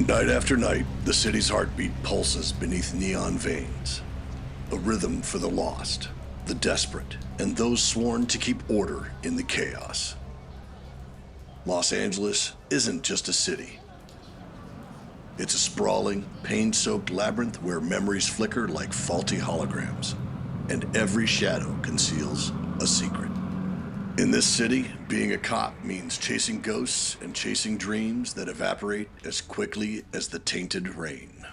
Night after night, the city's heartbeat pulses beneath neon veins. A rhythm for the lost, the desperate, and those sworn to keep order in the chaos. Los Angeles isn't just a city. It's a sprawling, pain-soaked labyrinth where memories flicker like faulty holograms, and every shadow conceals a secret. In this city, being a cop means chasing ghosts and chasing dreams that evaporate as quickly as the tainted rain.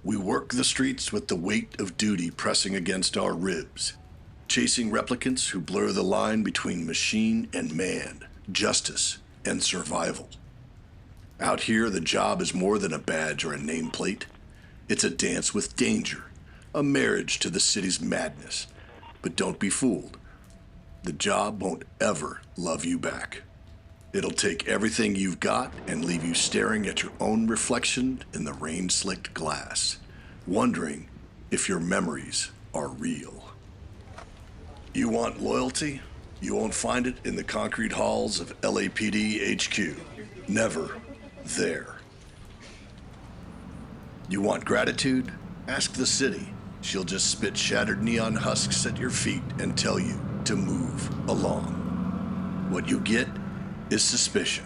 We work the streets with the weight of duty pressing against our ribs, chasing replicants who blur the line between machine and man, justice and survival. Out here, the job is more than a badge or a nameplate. It's a dance with danger, a marriage to the city's madness. But don't be fooled. The job won't ever love you back. It'll take everything you've got and leave you staring at your own reflection in the rain-slicked glass, wondering if your memories are real. You want loyalty? You won't find it in the concrete halls of LAPD HQ. Never there. You want gratitude? Ask the city. She'll just spit shattered neon husks at your feet and tell you to move along. What you get is suspicion,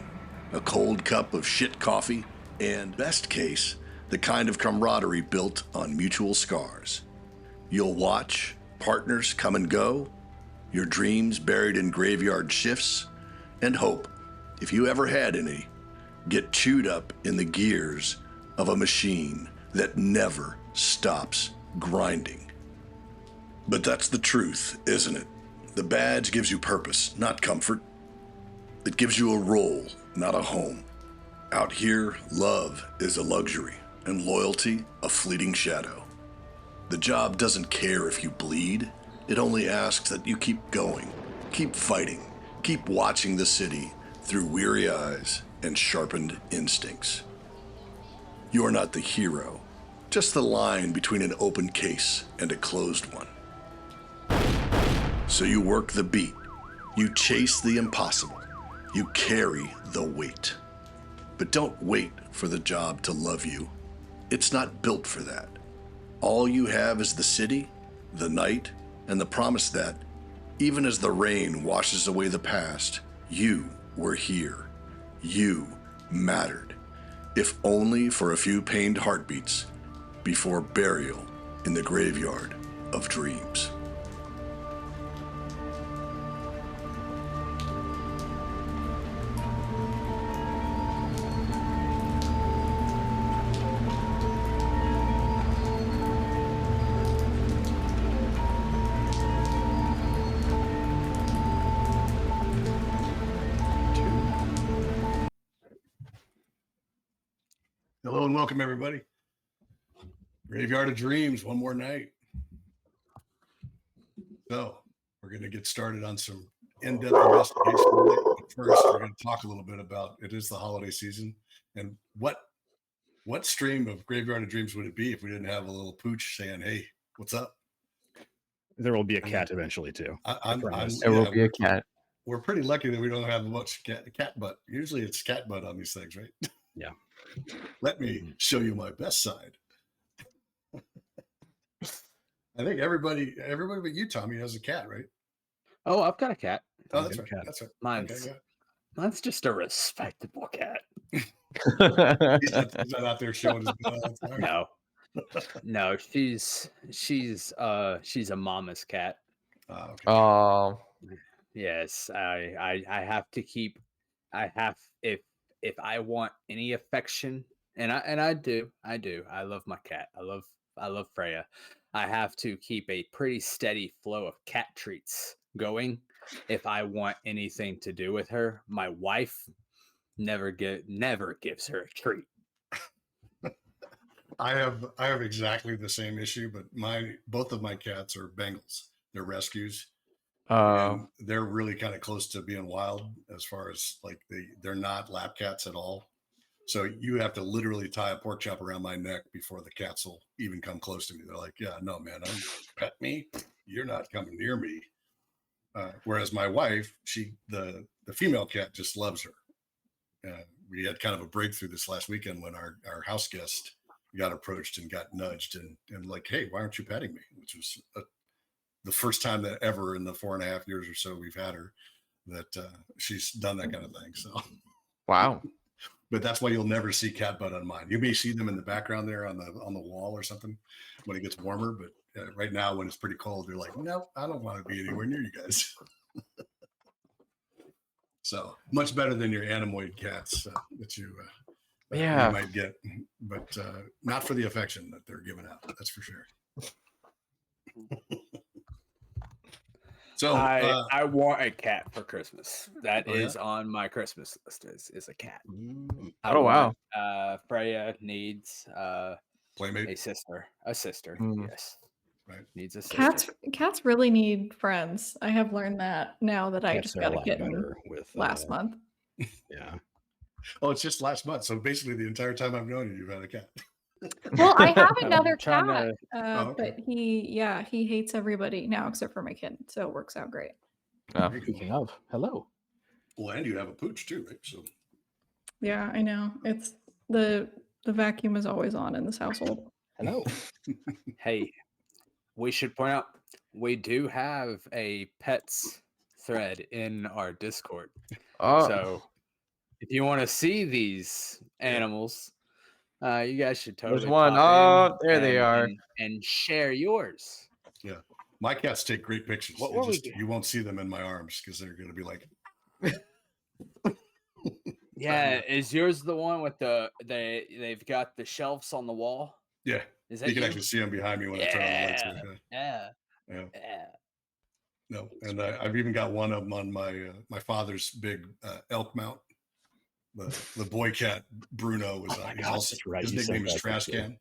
a cold cup of shit coffee, and, best case, the kind of camaraderie built on mutual scars. You'll watch partners come and go, your dreams buried in graveyard shifts, and hope, if you ever had any, get chewed up in the gears of a machine that never stops grinding. But that's the truth, isn't it? The badge gives you purpose, not comfort. It gives you a role, not a home. Out here, love is a luxury, and loyalty a fleeting shadow. The job doesn't care if you bleed. It only asks that you keep going, keep fighting, keep watching the city through weary eyes and sharpened instincts. You are not the hero, just the line between an open case and a closed one. So you work the beat, you chase the impossible, you carry the weight. But don't wait for the job to love you. It's not built for that. All you have is the city, the night, and the promise that, even as the rain washes away the past, you were here. You mattered, if only for a few pained heartbeats before burial in the graveyard of dreams. Hello and welcome, everybody. Graveyard of Dreams, one more night. So we're going to get started on some in-depth investigation. But first, we're going to talk a little bit about, it is the holiday season, and what stream of Graveyard of Dreams would it be if we didn't have a little pooch saying, hey, what's up? There will be a cat eventually, too. There will be a cat. We're pretty lucky that we don't have much cat butt. Usually it's cat butt on these things, right? Yeah. Let me show you my best side. I think everybody but you, Tommy, has a cat, right? Oh, I've got a cat. Oh, that's right. That's right. Mine's just a respectable cat. He's not out there showing his butt. No, she's a mama's cat. Okay. Oh, Yes, I have to keep. If I want any affection, and I do. I love my cat. I love Freya. I have to keep a pretty steady flow of cat treats going if I want anything to do with her. My wife never gives her a treat. I have exactly the same issue, but both of my cats are Bengals. They're rescues. They're really kind of close to being wild as far as like they're not lap cats at all. So you have to literally tie a pork chop around my neck before the cats will even come close to me. They're like, yeah, no, man, pet me. You're not coming near me. Whereas my wife, the female cat just loves her. we had kind of a breakthrough this last weekend when our house guest got approached and got nudged and like, hey, why aren't you petting me? Which was the first time that ever in the 4.5 years or so we've had her that she's done that kind of thing. So, Wow. but that's why you'll never see cat butt on mine. You may see them in the background there on the wall or something when it gets warmer. But right now, when it's pretty cold, they're like, no, I don't want to be anywhere near you guys. So much better than your Anemoid cats that you might get, but not for the affection that they're giving out. That's for sure. So I want a cat for Christmas. That is yeah? on my Christmas list. Is a cat. Oh, wow. Freya needs Playmate. a sister. A sister. Mm. Yes. Right. Needs a sister. Cats really need friends. I have learned that now that I Cats just are got a a lot kitten better with last month. Yeah. Oh, it's just last month. So basically, the entire time I've known you, you've had a cat. Well, I have another trying cat, okay. but he hates everybody now except for my kitten, so it works out great. Oh. Very cool. Speaking of, hello. Well, and you have a pooch too, right? So Yeah, I know. It's the vacuum is always on in this household. Hello. Hey, we should point out we do have a pets thread in our Discord. Oh. So if you want to see these animals, you guys should totally. There's one. pop in Oh, there they are. and share yours. yeah, my cats take great pictures. What were we doing? You won't see them in my arms because they're going to be like. Yeah, is yours the one with they've got the shelves on the wall? Yeah, Is that you can actually see them behind me when I turn on the lights. Yeah. No, and I've even got one of them on my father's big elk mount. The boy cat Bruno was his nickname is Trash Can.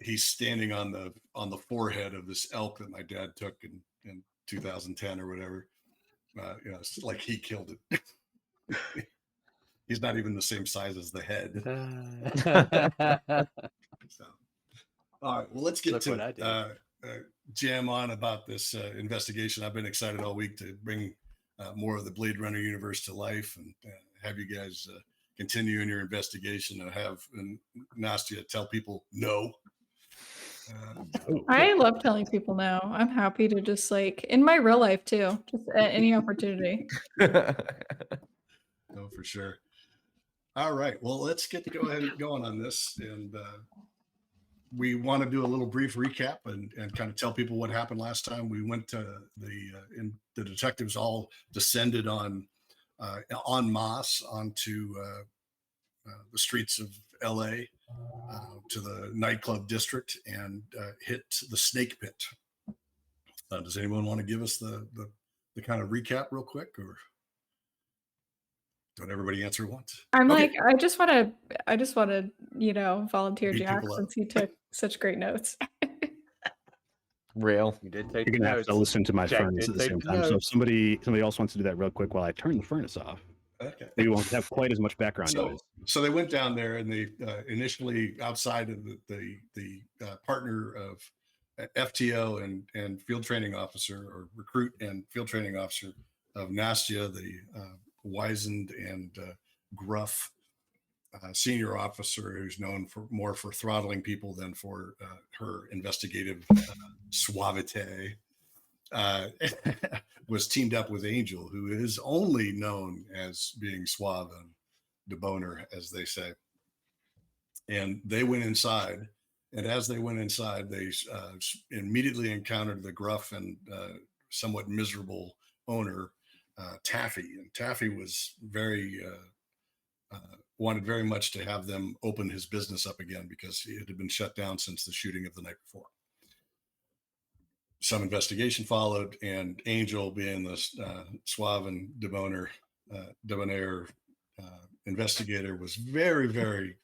He's standing on the forehead of this elk that my dad took in 2010 or whatever. It's like he killed it. He's not even the same size as the head. So, all right, well, let's get to jam on about this investigation. I've been excited all week to bring more of the Blade Runner universe to life and have you guys continue in your investigation and have Nastya tell people no. I love telling people no. I'm happy to just in my real life too, just at any opportunity. No, for sure. All right, well, let's go ahead and going on this, and we want to do a little brief recap and kind of tell people what happened last time. We went to the detectives all descended en masse onto the streets of LA to the nightclub district and hit the Snake Pit. Does anyone want to give us the kind of recap real quick, or don't everybody answer once? I'm okay. I just want to, volunteer Jack since he took such great notes. Real. You did take. You're gonna have to listen to my Jack furnace at the same time. So if somebody else wants to do that real quick while I turn the furnace off, okay, we won't have quite as much background noise. So they went down there, and they initially outside of the partner of FTO and field training officer or recruit and field training officer of Nastya, the wizened and gruff senior officer who's known more for throttling people than for her investigative suavite, was teamed up with Angel, who is only known as being suave and deboner, as they say. And they went inside, and as they went inside, they immediately encountered the gruff and somewhat miserable owner, Taffy. And Taffy was wanted very much to have them open his business up again because it had been shut down since the shooting of the night before. Some investigation followed, and Angel, being the suave and debonair investigator, was very, very,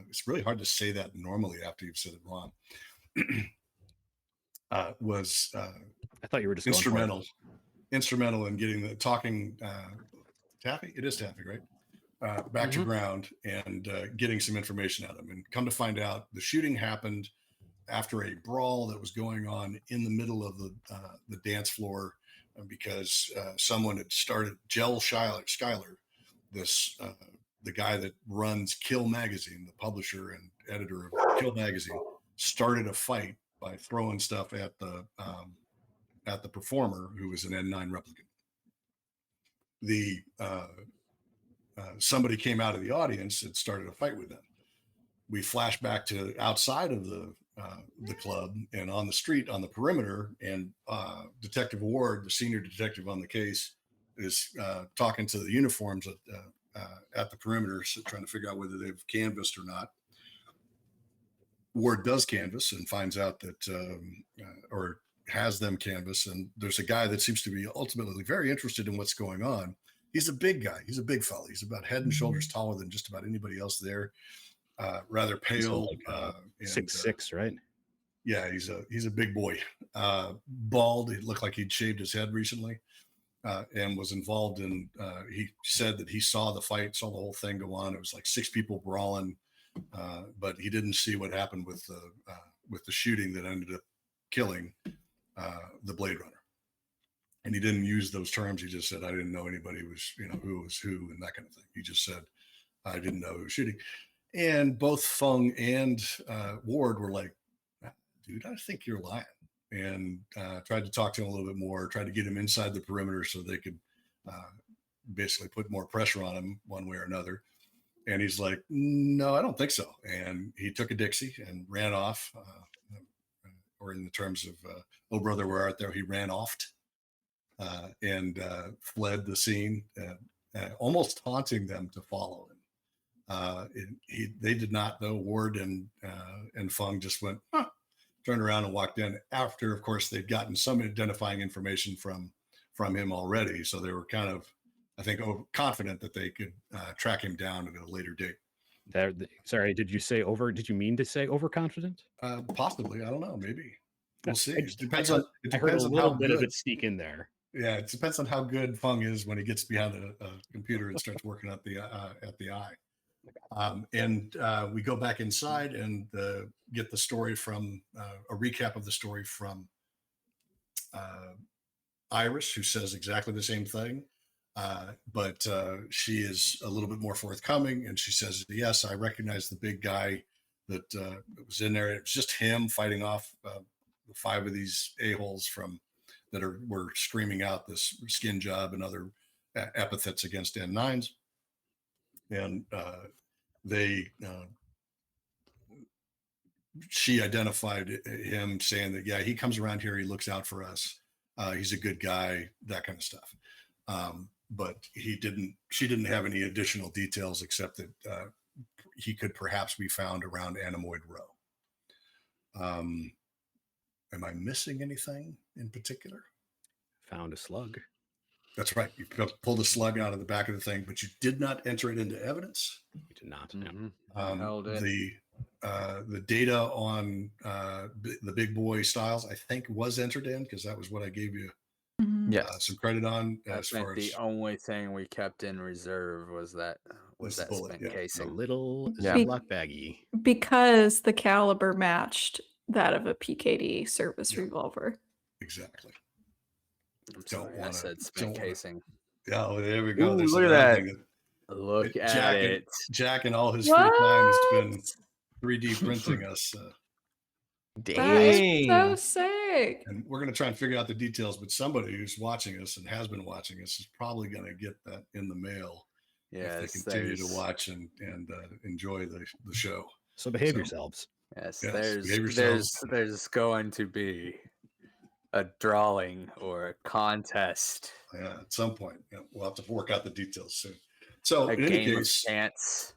it's really hard to say that normally after you've said it wrong, was I thought you were just instrumental in getting talking Taffy, it is Taffy, right? Back to ground and getting some information out of him. And come to find out, the shooting happened after a brawl that was going on in the middle of the dance floor because someone had started Schuyler, this the guy that runs Kill Magazine, the publisher and editor of Kill Magazine, started a fight by throwing stuff at the performer, who was an N9 replicant. The somebody came out of the audience and started a fight with them. We flash back to outside of the club and on the street on the perimeter, and Detective Ward, the senior detective on the case, is talking to the uniforms at the perimeter, so trying to figure out whether they've canvassed or not. Ward does canvass and finds out that, or has them canvass, and there's a guy that seems to be ultimately very interested in what's going on. He's a big guy. He's a big fella. He's about head and shoulders taller than just about anybody else there. Rather pale, like, 6'6", right? Yeah, he's a big boy. Bald. He looked like he'd shaved his head recently, and was involved in. He said that he saw the fight, saw the whole thing go on. It was like 6 people brawling, but he didn't see what happened with the shooting that ended up killing the Blade Runner. And he didn't use those terms. He just said, "I didn't know anybody was, who was who," and that kind of thing. He just said, "I didn't know who was shooting." And both Feng and Ward were like, "Dude, I think you're lying." And tried to talk to him a little bit more, tried to get him inside the perimeter so they could basically put more pressure on him one way or another. And he's like, "No, I don't think so." And he took a Dixie and ran off, or in the terms of "Oh Brother, Where Art Thou?" he ran off and fled the scene, almost taunting them to follow him. They did not, though. Ward and Feng just went, turned around and walked in after, of course, they'd gotten some identifying information from him already. So they were kind of, I think, confident that they could track him down at a later date. Sorry, did you mean to say overconfident? Possibly. I don't know. Maybe. We'll see. It depends on a little bit good. of it sneak in there. Yeah, it depends on how good Feng is when he gets behind a computer and starts working at the eye. And we go back inside and get the story from a recap of the story from Iris, who says exactly the same thing, but she is a little bit more forthcoming, and she says, "Yes, I recognize the big guy that was in there. It was just him fighting off the 5 of these a-holes that were screaming out this skin job and other epithets against N9s." And she identified him, saying that, "Yeah, he comes around here, he looks out for us, he's a good guy," that kind of stuff. But she didn't have any additional details except that he could perhaps be found around Anemoid Row. Am I missing anything in particular? Found a slug. That's right. You pulled a slug out of the back of the thing, but you did not enter it into evidence. We did not. The data on the big boy styles, I think, was entered in, because that was what I gave you some credit on. As far as the only thing we kept in reserve was that bullet, spent casing. A little Ziploc baggie. Because the caliber matched that of a PKD service revolver. Exactly. I'm sorry, I said spent casing. Yeah, well, there we go. Ooh, There's look at that. Look at it. Jack and all his free time has been 3D printing us. That is so sick. And we're going to try and figure out the details, but somebody who's watching us and has been watching us is probably going to get that in the mail. Yes, if they continue to watch and enjoy the show. So behave yourselves. Yes, yes, there's going to be a drawing or a contest. Yeah, at some point. We'll have to work out the details soon. So in any case, chance.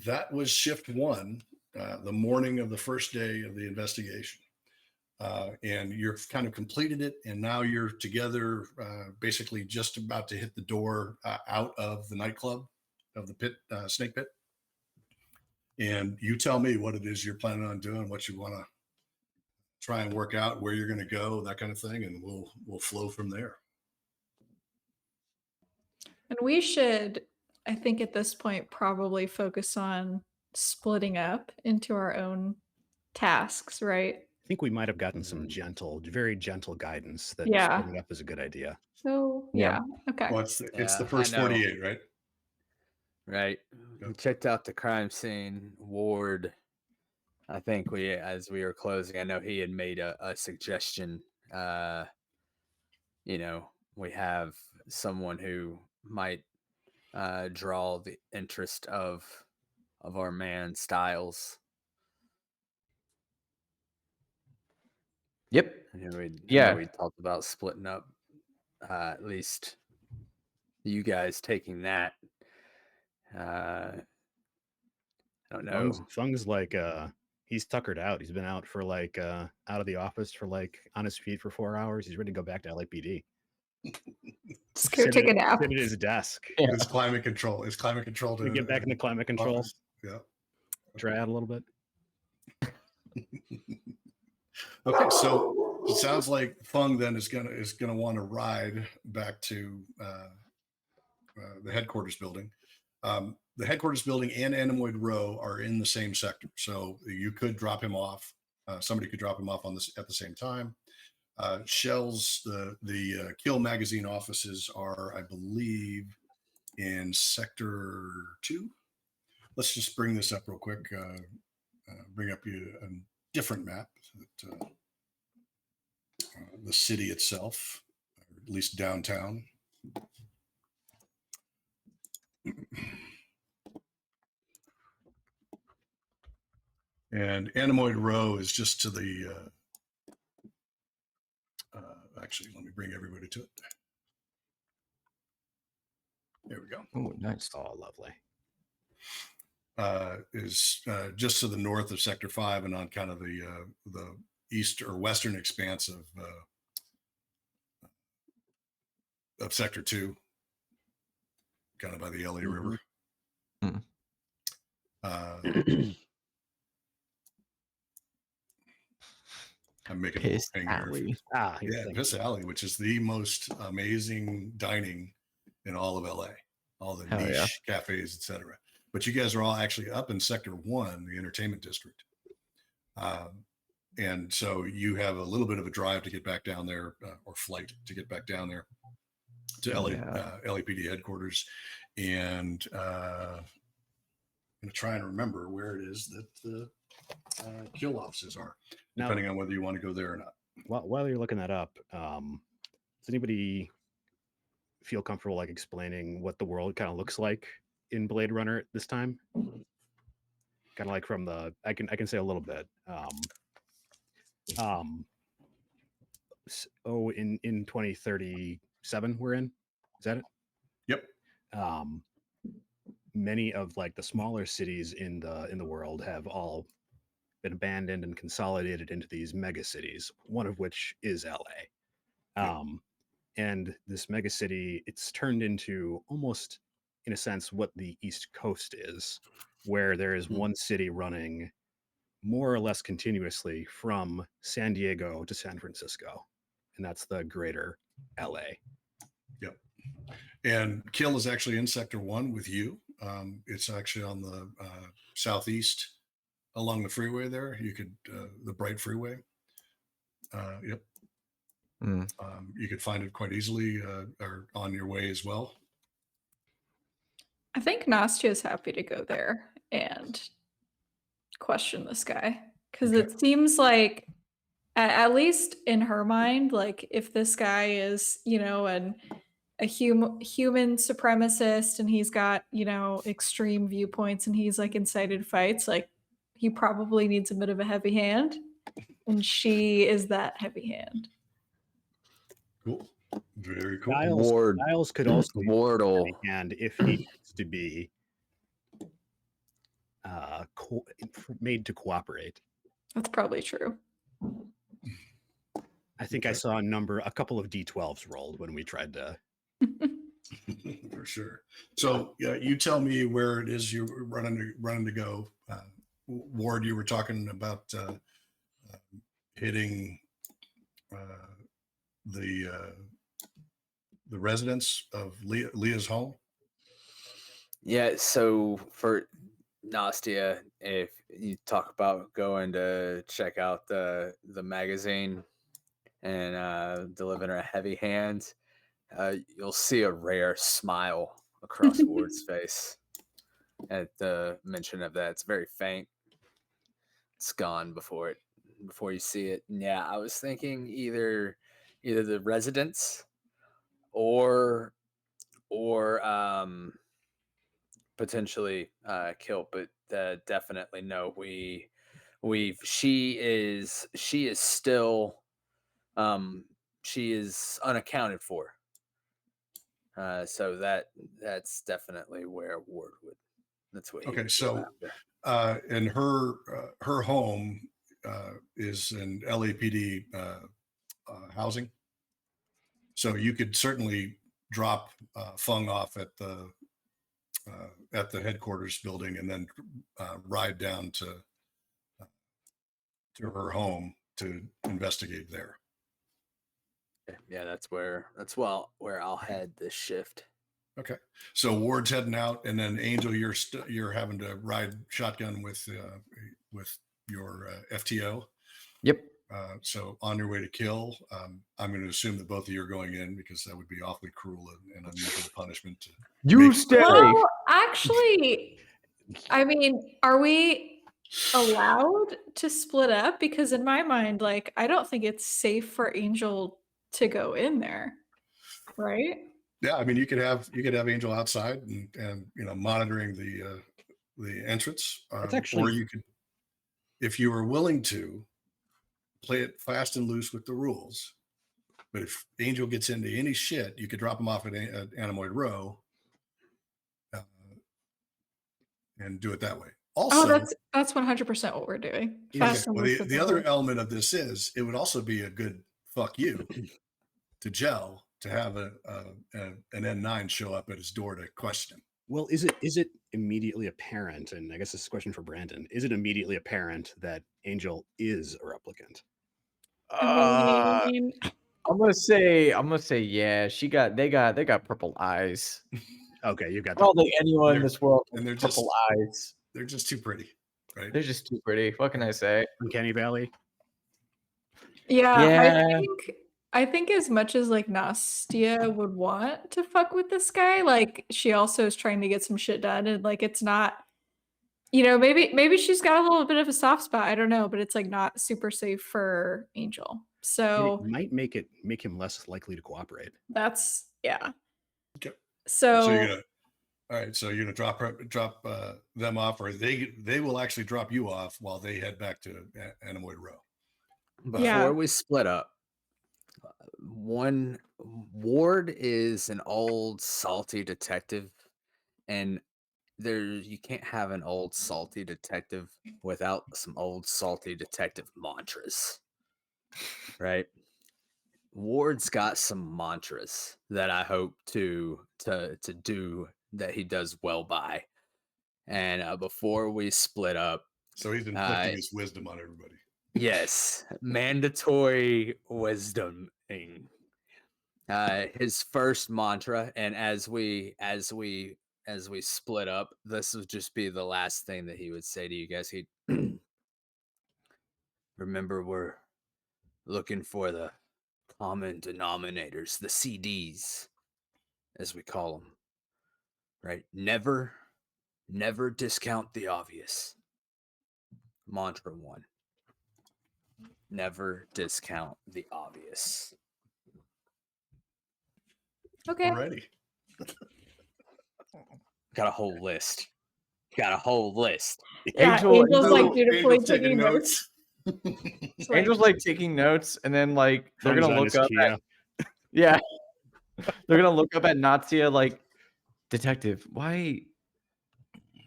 That was shift 1, the morning of the first day of the investigation. And you've kind of completed it, and now you're together, basically just about to hit the door out of the nightclub, of the pit, snake pit. And you tell me what it is you're planning on doing, what you want to try and work out, where you're going to go, that kind of thing, and we'll flow from there. And we should, I think at this point, probably focus on splitting up into our own tasks, right? I think we might have gotten some very gentle guidance that splitting up is a good idea. So yeah. Okay. Well, it's the first 48, right? right? We Yep. checked out the crime scene. Ward, I think as we were closing, I know he had made a suggestion. We have someone who might draw the interest of our man Styles. Yep. I know Yeah. we talked about splitting up. At least you guys taking that. I don't know. Fung's like he's tuckered out. He's been out for like out of the office for like on his feet for 4 hours. He's ready to go back to LAPD. Just go take a nap. Sit at his desk. Yeah. It's climate control. It's climate control to Get back into climate control. office. Yeah. Dry out a little bit. Okay, so it sounds like Feng then is gonna want to ride back to the headquarters building. The headquarters building and Anemoid Row are in the same sector, so you could drop him off. Somebody could drop him off on this at the same time. Shell's the Kill magazine offices are, I believe, in Sector 2. Let's just bring this up real quick. Bring up a different map. That, the city itself, or at least downtown. And Anemoid Row is just to the, actually, let me bring everybody to it. There we go. Oh, nice. Oh, lovely. Is just to the north of Sector 5 and on kind of the east or western expanse of Sector 2, kind of by the LA River. Mhm. I'm making Piss a little ping Alley. here. Yeah, Piss Alley, which is the most amazing dining in all of LA. All the Hell niche yeah. cafes, etc. But you guys are all actually up in Sector 1, the entertainment district. And so you have a little bit of a drive to get back down there, or flight to get back down there to LAPD headquarters. And I'm going to try and remember where it is that the kill offices are, depending on whether you want to go there or not. While you're looking that up, does anybody feel comfortable like explaining what the world kind of looks like in Blade Runner this time? Kind of like from the I can say a little bit. So in 2037 we're in. Is that it? Yep. Many of like the smaller cities in the world have all been abandoned and consolidated into these mega cities, one of which is LA. And this mega city, it's turned into almost, in a sense, what the East Coast is, where there is one city running more or less continuously from San Diego to San Francisco. And that's the greater LA. Yep. And Kill is actually in Sector 1 with you. It's actually on the southeast along the freeway there. You could, the Bright Freeway. Yep. You could find it quite easily or on your way as well. I think Nastya is happy to go there and question this guy because it seems like, at least in her mind, like if this guy is, a human supremacist and he's got, extreme viewpoints and he's like incited fights, like he probably needs a bit of a heavy hand, and she is that heavy hand. Cool. Very cool. Styles could also be Wardle. and if he needs to be made to cooperate. That's probably true. I think I saw a couple of D12s rolled when we tried to. For sure. So you tell me where it is you're running to go. Ward, you were talking about hitting the residence of Leah's home. Yeah, so for Nastya, if you talk about going to check out the magazine and delivering a heavy hand, you'll see a rare smile across Ward's face. at the mention of that. It's very faint. It's gone before you see it. And yeah, I was thinking either the residents or potentially kill, but definitely no. She is still she is unaccounted for. So that's definitely where Ward would. That's what he Okay, would go so after. and her home is in LAPD housing, so you could certainly drop Feng off at the headquarters building and then ride down to her home to investigate there. Yeah, that's where I'll head this shift. Okay, so Ward's heading out, and then Angel, you're having to ride shotgun with your FTO. Yep. So on your way to kill, I'm going to assume that both of you are going in because that would be awfully cruel and unusual punishment. You stay. Well, actually, I mean, are we allowed to split up? Because in my mind, like, I don't think it's safe for Angel to go in there, right? Yeah, I mean, you could have Angel outside and monitoring the entrance, That's actually, or you could, if you were willing to, play it fast and loose with the rules. But if Angel gets into any shit, you could drop him off at Anemoid Row and do it that way. Also, that's 100% what we're doing. Okay, well, the other element of this is it would also be a good fuck you to Gel to have an N9 show up at his door to question him. Well, is it immediately apparent, and I guess this is a question for Branden, is it immediately apparent that Angel is a replicant? I mean, I'm gonna say yeah. They got purple eyes. Okay, you've got probably anyone in this world, and they're purple eyes. They're just too pretty, right? They're just too pretty. What can I say? Uncanny Valley. Yeah. I think as much as like Nastya would want to fuck with this guy, like she also is trying to get some shit done, and like it's not, maybe she's got a little bit of a soft spot. I don't know, but it's like not super safe for Angel. So it might make him less likely to cooperate. That's yeah. Okay. So you're gonna, all right. So you're gonna drop them off, or they will actually drop you off while they head back to Anemoid Row. Before we split up, Ward is an old salty detective, and you can't have an old salty detective without some old salty detective mantras, right? Ward's got some mantras that I hope to do that he does well by, and before we split up, so he's inflicting his wisdom on everybody. Yes, mandatory wisdom. His first mantra, and as we split up, this would just be the last thing that he would say to you guys. He remember, we're looking for the common denominators, the CDs, as we call them. Right? Never discount the obvious. Mantra 1. Never discount the obvious. okay. Alrighty. Got a whole list. Yeah, Angel, Angel's like dutifully taking notes. Angel's like taking notes, and then like they're gonna look up at, yeah, they're gonna look up at Nastya like, detective,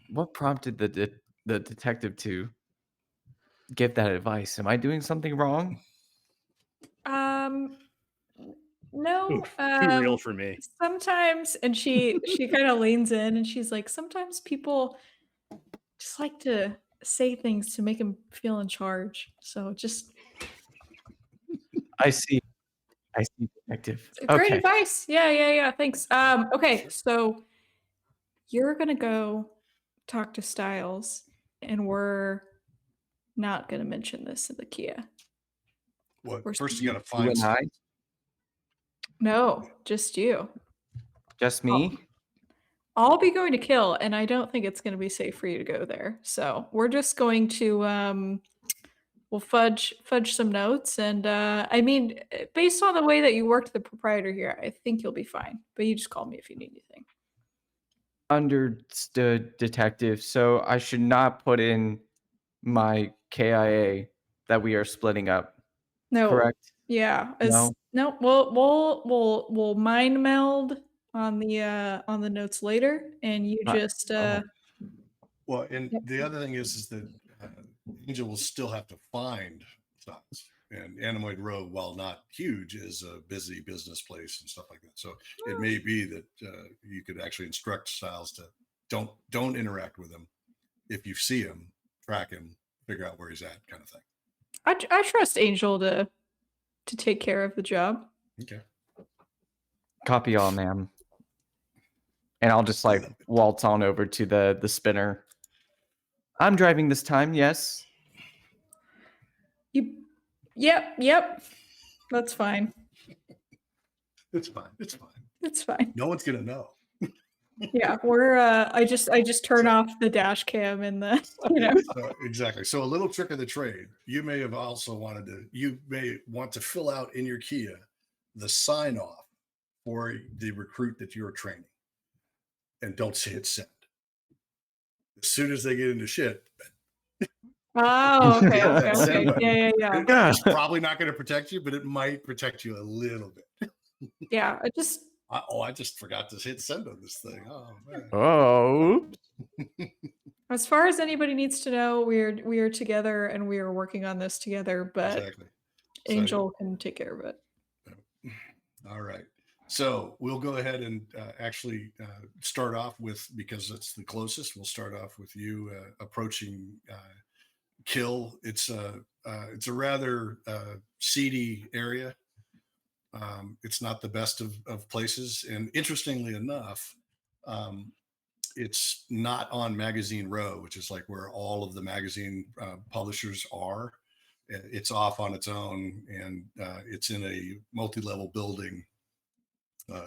what prompted the detective to give that advice? Am I doing something wrong? No. Oof, too real for me. Sometimes, and she kind of leans in and she's like, sometimes people just like to say things to make them feel in charge. So just I see, detective. great Okay. advice. Yeah. Thanks. Okay, so you're gonna go talk to Styles, and we're not gonna mention this in the Kia. What? First, you gotta find. No, just you. Just me. I'll be going to kill, and I don't think it's going to be safe for you to go there. So we're just going to we'll fudge some notes, and I mean, based on the way that you worked the proprietor here, I think you'll be fine. But you just call me if you need anything. Understood, detective. So I should not put in my KIA that we are splitting up. No. Correct? Yeah. No. No. We'll mind meld on the notes later, and you just Well, and Yep. the other thing is that Angel will still have to find styles. And Animoid Row, while not huge, is a busy business place and stuff like that. So it may be that you could actually instruct styles to don't interact with him. If you see him, track him, figure out where he's at, kind of thing. I trust Angel to take care of the job. Okay. Copy all, ma'am. And I'll just like waltz on over to the spinner. I'm driving this time, yes. Yep. That's fine. It's fine. It's fine. It's fine. No one's gonna know. Yeah, we're I just turn off the dash cam and the Exactly. So a little trick of the trade. You may have also you may want to fill out in your Kia the sign off for the recruit that you're training. And don't hit send. As soon as they get into shit. Oh, okay. Yeah. It's probably not going to protect you, but it might protect you a little bit. Yeah, I just forgot to hit send on this thing. Oh man. Oh. As far as anybody needs to know, we are together and we are working on this together, but exactly. Angel can take care of it. All right. So we'll go ahead and actually start off with, because it's the closest, we'll start off with you approaching Kill. It's a rather seedy area. It's not the best of places. And interestingly enough, it's not on Magazine Row, which is like where all of the magazine publishers are. It's off on its own, and it's in a multi-level building,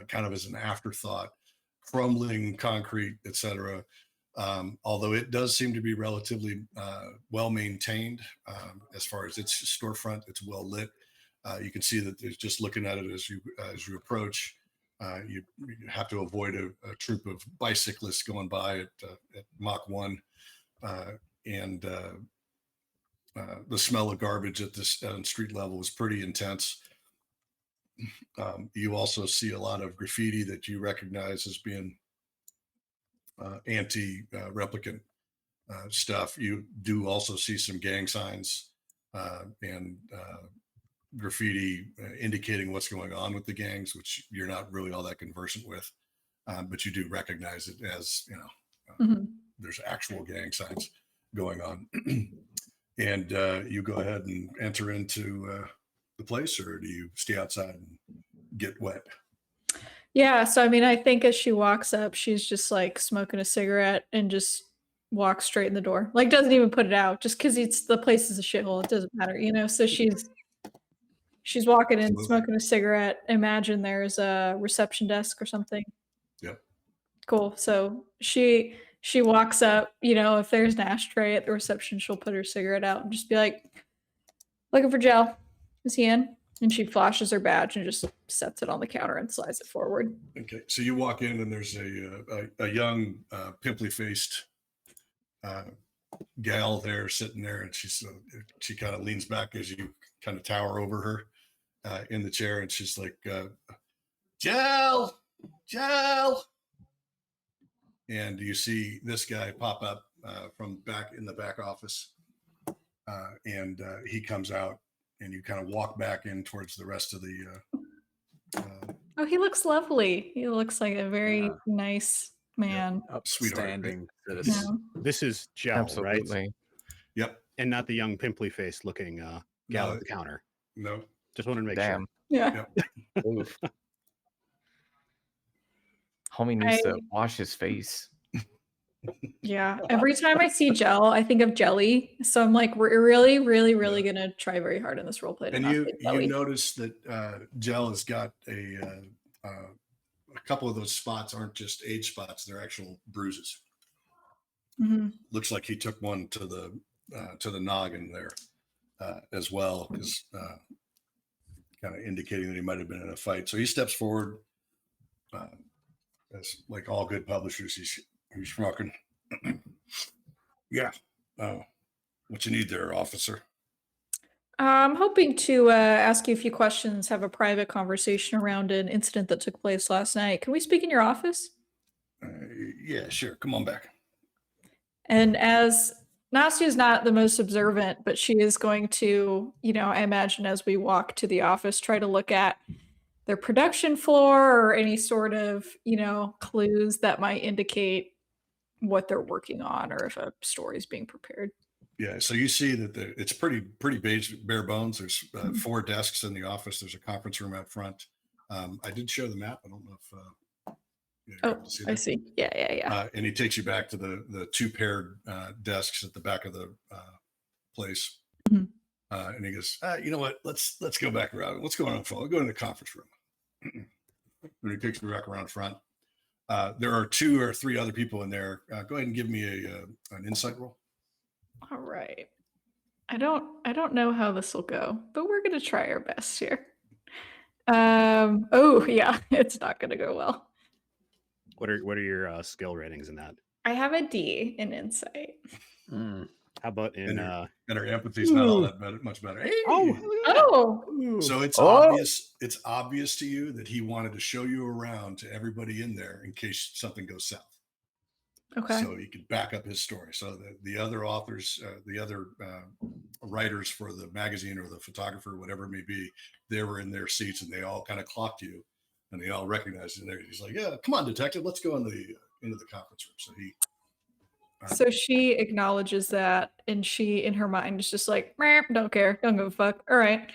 kind of as an afterthought, crumbling concrete, etc. Although it does seem to be relatively well maintained as far as its storefront. It's well lit. You can see that there's, just looking at it as you approach, you have to avoid a troop of bicyclists going by at Mach 1, and the smell of garbage at this street level is pretty intense. You also see a lot of graffiti that you recognize as being anti-replicant stuff. You do also see some gang signs and graffiti indicating what's going on with the gangs, which you're not really all that conversant with, but you do recognize it as, there's actual gang signs going on. And you go ahead and enter into the place, or do you stay outside and get wet? Yeah, so I mean, I think as she walks up, she's just like smoking a cigarette and just walks straight in the door. Like, doesn't even put it out, just because the place is a shithole. It doesn't matter, So she's walking in, smoking a cigarette. Imagine there's a reception desk or something. Yep. Cool. So she walks up. If there's an ashtray at the reception, she'll put her cigarette out and just be like, "Looking for Gel. Is he in?" And she flashes her badge and just sets it on the counter and slides it forward. Okay, so you walk in and there's a young, pimply-faced gal there sitting there, and she kind of leans back as you kind of tower over her in the chair, and she's like, "Gel, Gel," and you see this guy pop up from back in the back office, and he comes out. And you kind of walk back in towards the rest of the. Oh, he looks lovely. He looks like a very nice man. Upstanding citizen. This is Gel, Absolutely. right? Yep. And not the young pimply faced looking gal at the counter. No. Just wanted to make sure. Yeah. Yep. Homie needs to wash his face. Yeah. Every time I see Gel, I think of Jelly. So I'm like, we're really, really, really gonna try very hard in this role play. And you notice that Gel has got a a couple of those spots aren't just age spots; they're actual bruises. Mm-hmm. Looks like he took one to the noggin there as well, because kind of indicating that he might have been in a fight. So he steps forward, as like all good publishers. He's fucking, yeah. What you need there, officer? I'm hoping to ask you a few questions, have a private conversation around an incident that took place last night. Can we speak in your office? Yeah, sure. Come on back. And as Nastya is not the most observant, but she is going to, I imagine as we walk to the office, try to look at their production floor or any sort of, clues that might indicate what they're working on or if a story is being prepared. Yeah, so you see that it's pretty bare bones. There's 4 desks in the office. There's a conference room out front. I did show the map. I don't know if you're able to see that. I see. Yeah. And he takes you back to the 2 paired desks at the back of the place. Mhm. And he goes, you know what? Let's go back around. What's going on, Phil? I'll go in the conference room. And he takes me back around front. There are 2 or 3 other people in there. Go ahead and give me an insight roll. All right. I don't know how this will go, but we're gonna try our best here. Oh yeah, it's not gonna go well. What are your skill ratings in that? I have a D in insight. How about in and her empathy's not all that much better. Hey! Oh. So it's obvious. It's obvious to you that he wanted to show you around to everybody in there in case something goes south. Okay. So he could back up his story. So the other authors, the other writers for the magazine or the photographer, whatever it may be, they were in their seats and they all kind of clocked you, and they all recognized you there. He's like, "Yeah, come on, detective, let's go into the conference room." So he. So she acknowledges that, and she, in her mind, is just like, "Meh, don't care, don't give a fuck." All right.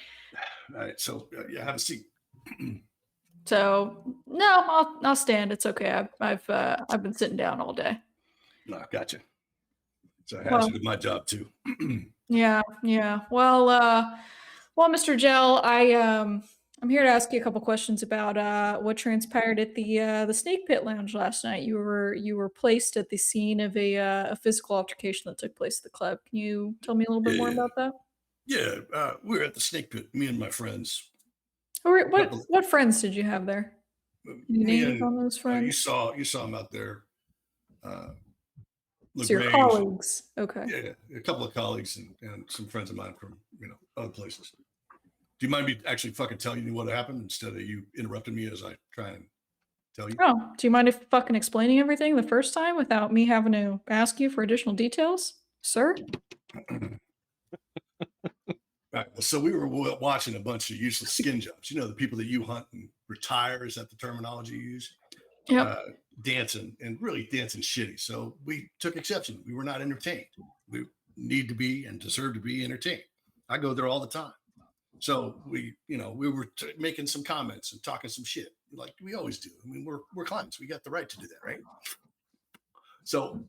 All right. So yeah, have a seat. So no, I'll stand. It's okay. I've been sitting down all day. No, gotcha. It's a hazard of my job too. Yeah. Well, Mr. Gell, I'm here to ask you a couple questions about what transpired at the Snake Pit Lounge last night. You were placed at the scene of a physical altercation that took place at the club. Can you tell me a little bit more about that? Yeah, we were at the Snake Pit, me and my friends. What friends did you have there? Any names on those friends? You saw them out there. So your colleagues, okay? Yeah, a couple of colleagues and some friends of mine from other places. Do you mind me actually fucking telling you what happened instead of you interrupting me as I try and tell you? Oh, do you mind if fucking explaining everything the first time without me having to ask you for additional details, sir? Right. So we were watching a bunch of useless skin jobs. The people that you hunt and retire, is that the terminology you use? Yep. Dancing shitty. So we took exception. We were not entertained. We need to be and deserve to be entertained. I go there all the time. So we were making some comments and talking some shit like we always do. I mean, we're clients. We got the right to do that, right? So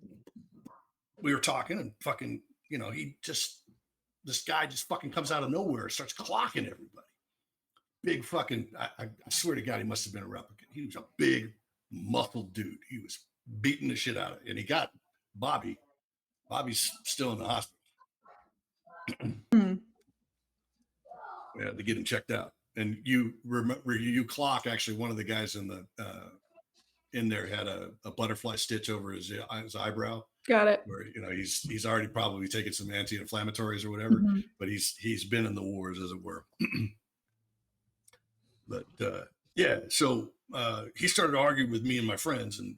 we were talking and fucking, this guy just fucking comes out of nowhere, starts clocking everybody. Big fucking, I swear to God, he must have been a replicant. He was a big, muscled dude. He was beating the shit out of it. And he got Bobby. Bobby's still in the hospital. We had to get him checked out. And you remember, you clock actually one of the guys in there had a butterfly stitch over his eyebrow. Got it. Where he's already probably taken some anti-inflammatories or whatever, but he's been in the wars, as it were. But yeah, so he started arguing with me and my friends, and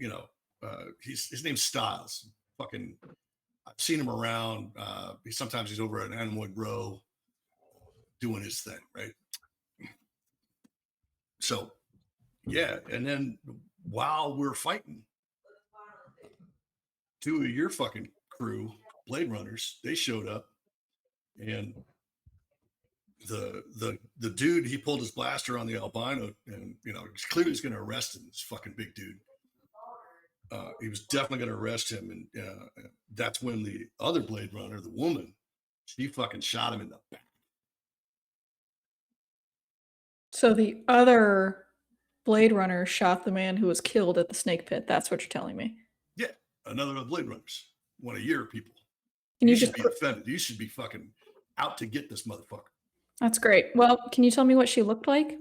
his name's Styles. Fucking, I've seen him around. Sometimes he's over at Animoid Row doing his thing, right? So yeah, and then while we're fighting, 2 of your fucking crew, Blade Runners, they showed up, and the dude, he pulled his blaster on the albino, and clearly he's going to arrest him. This fucking big dude. He was definitely going to arrest him, and that's when the other Blade Runner, the woman, she fucking shot him in the back. So the other Blade Runner shot the man who was killed at the snake pit. That's what you're telling me. Yeah, another of Blade Runners. One a year, people. Can you you should just be offended. You should be fucking out to get this motherfucker. That's great. Well, can you tell me what she looked like?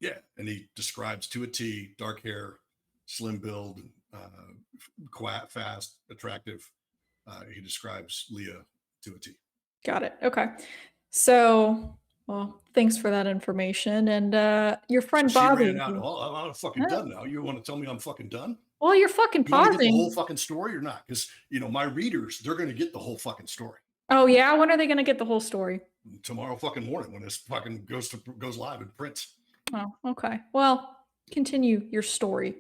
Yeah, and he describes to a T, dark hair, slim build, quiet, fast, attractive. He describes Leah to a T. Got it. Okay. So, well, thanks for that information. And your friend So Bobby. She ran out. Oh, I'm fucking done now. You want to tell me I'm fucking done? Well, you're fucking You want to get the pausing. whole fucking story or not? Because my readers, they're going to get the whole fucking story. Oh yeah, when are they going to get the whole story? Tomorrow fucking morning when this fucking goes live and prints. Oh, okay. Well, continue your story.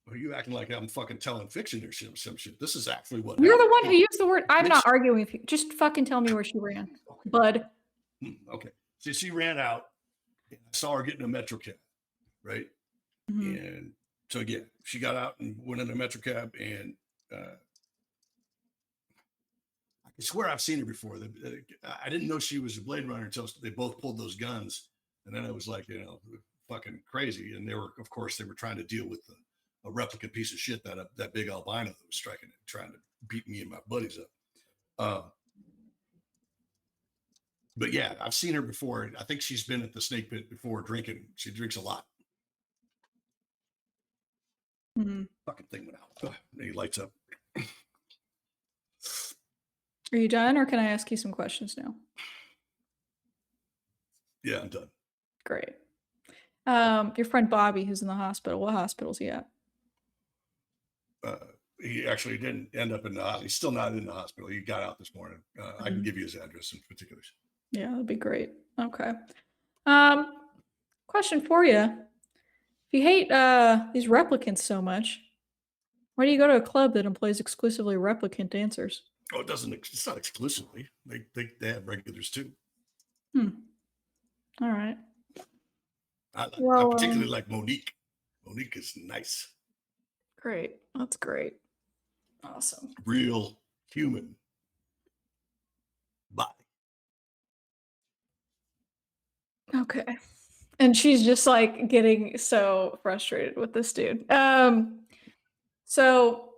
Are you acting like I'm fucking telling fiction or some shit? This is actually what You're happened. the one who used the word. I'm not arguing with you. Just fucking tell me where she ran, bud. Okay. So she ran out. I saw her get in a Metro cab, right? Mhm. And so again, she got out and went in a Metro cab, and I swear I've seen her before. I didn't know she was a Blade Runner until they both pulled those guns, and then I was like, fucking crazy. And they were trying to deal with a replicant piece of shit that big albino that was trying to beat me and my buddies up. But yeah, I've seen her before. I think she's been at the snake pit before drinking. She drinks a lot. Fucking thing went out. And he lights up. Are you done, or can I ask you some questions now? Yeah, I'm done. Great. Your friend Bobby, who's in the hospital. What hospital is he at? He actually didn't end up in the hospital. He's still not in the hospital. He got out this morning. I can give you his address and particulars. Yeah, that'd be great. Okay. Question for you. If you hate these replicants so much, why do you go to a club that employs exclusively replicant dancers? Oh, it's not exclusively. They have regulars too. All right. I particularly like Monique. Monique is nice. Great. That's great. Awesome. Real human body. Okay. And she's just like getting so frustrated with this dude. So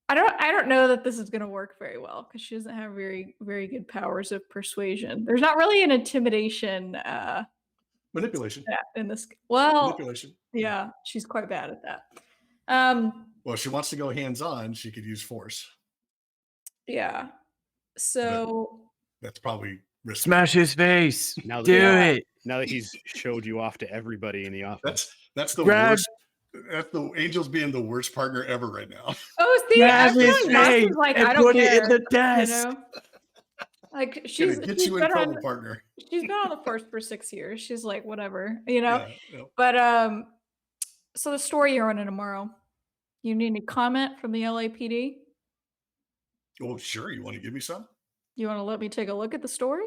I don't know that this is gonna work very well because she doesn't have very, very good powers of persuasion. There's not really an intimidation Manipulation. in this. Well, manipulation. Yeah, she's quite bad at that. Well, if she wants to go hands-on, she could use force. Yeah. So that's probably risky. Smash his face. Now Do it. Now that he's showed you off to everybody in the office. That's the worst. That's the Angel's being the worst partner ever right now. Oh, see, I feel like Nasty's like, I don't put care. it in the desk. Like she's you in trouble, partner. She's been on the force for 6 years. She's like, whatever, Yeah. Yep. But so the story you're running tomorrow. You need any comment from the LAPD? Oh, sure. You want to give me some? You want to let me take a look at the story?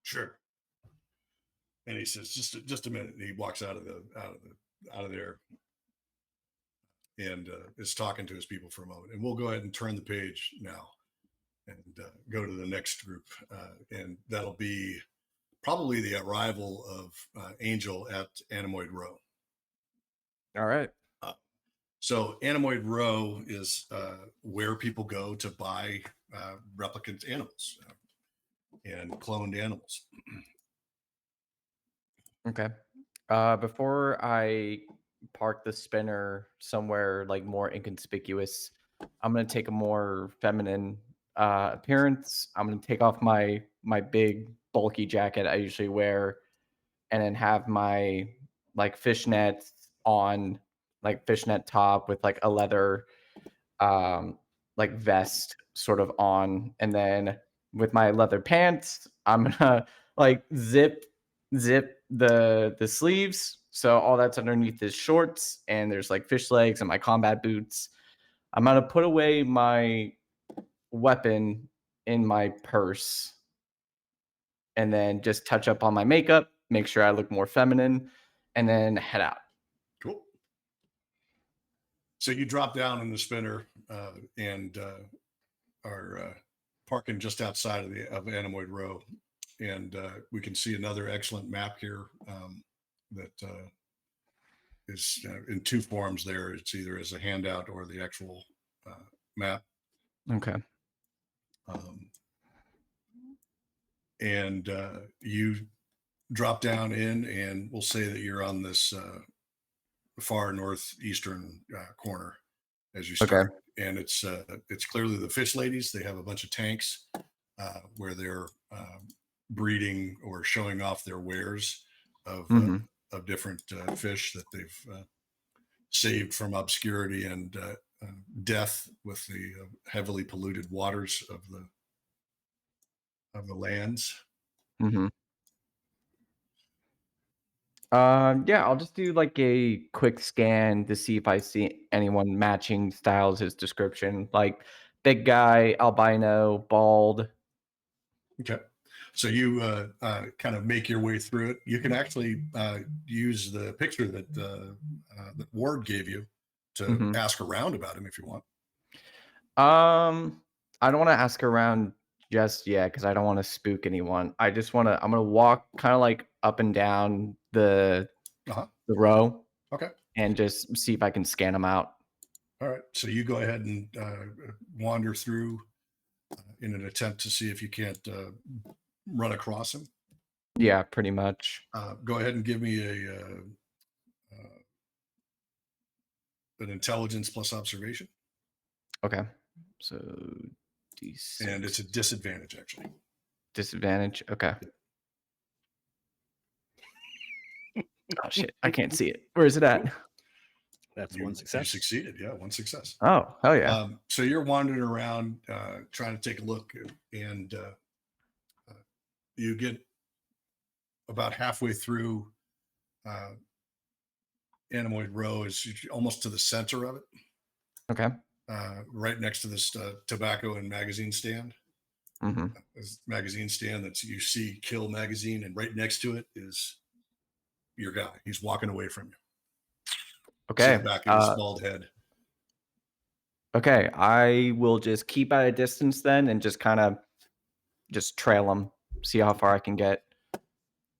Sure. And he says, just a minute. And he walks out of there and is talking to his people for a moment. And we'll go ahead and turn the page now and go to the next group. And that'll be probably the arrival of Angel at Anemoid Row. All right. So Anemoid Row is where people go to buy replicant animals and cloned animals. Okay. Before I park the spinner somewhere like more inconspicuous, I'm gonna take a more feminine appearance. I'm gonna take off my big bulky jacket I usually wear, and then have my like fishnet on, like fishnet top with like a leather like vest sort of on, and then with my leather pants, I'm gonna like zip the sleeves, so all that's underneath his shorts, and there's like fish legs and my combat boots. I'm gonna put away my weapon in my purse, and then just touch up on my makeup, make sure I look more feminine, and then head out. Cool. So you drop down in the spinner and are parking just outside of Anemoid Row, and we can see another excellent map here that is in two forms there. It's either as a handout or the actual map. Okay. And you drop down in, and we'll say that you're on this far northeastern corner as you start. Okay. And it's clearly the fish ladies. They have a bunch of tanks where they're breeding or showing off their wares of different fish that they've saved from obscurity and death with the heavily polluted waters of the lands. Yeah, I'll just do like a quick scan to see if I see anyone matching styles his description, like big guy, albino, bald. Okay. So you kind of make your way through it. You can actually use the picture that that Ward gave you to ask around about him if you want. I don't want to ask around just yet because I don't want to spook anyone. I'm gonna walk kind of like up and down the row. Okay. And just see if I can scan them out. All right. So you go ahead and wander through in an attempt to see if you can't run across him. Yeah, pretty much. Go ahead and give me an intelligence plus observation. Okay. So D6. And it's a disadvantage, actually. Disadvantage. Okay. Oh shit! I can't see it. Where is it at? That's one success. You succeeded. Yeah, one success. Oh, hell yeah. So you're wandering around trying to take a look, and you get about halfway through Anemoid Row, is almost to the center of it. Okay. Right next to this tobacco and magazine stand. This magazine stand that you see Kill Magazine, and right next to it is your guy. He's walking away from you. Okay. Back in his bald head. Okay. I will just keep at a distance then and just kind of just trail him, see how far I can get.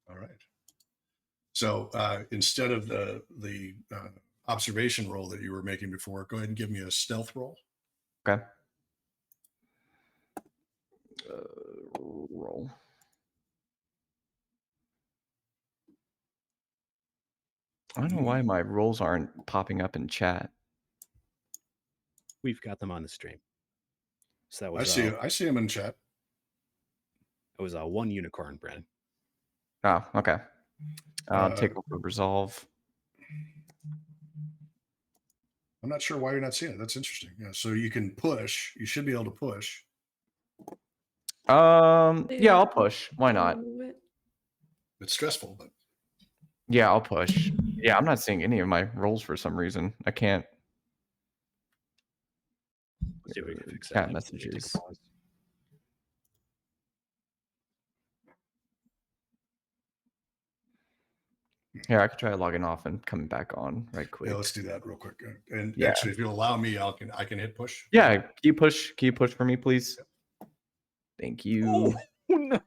All right. So instead of the observation roll that you were making before, go ahead and give me a stealth roll. Okay. Roll. I don't know why my rolls aren't popping up in chat. We've got them on the stream. So that was I see him in chat. It was one unicorn, Branden. Oh, okay. I'll take over resolve. I'm not sure why you're not seeing it. That's interesting. Yeah, so you can push. You should be able to push. Yeah, I'll push. Why not? It's stressful, but yeah, I'll push. Yeah, I'm not seeing any of my rolls for some reason. I can't. Let's see if we can fix Chat that. messages. Here, I could try logging off and coming back on right quick. Yeah, let's do that real quick. And Yeah. actually, if you'll allow me, I can hit push. Yeah, can you push for me, please? Thank you. Oh no!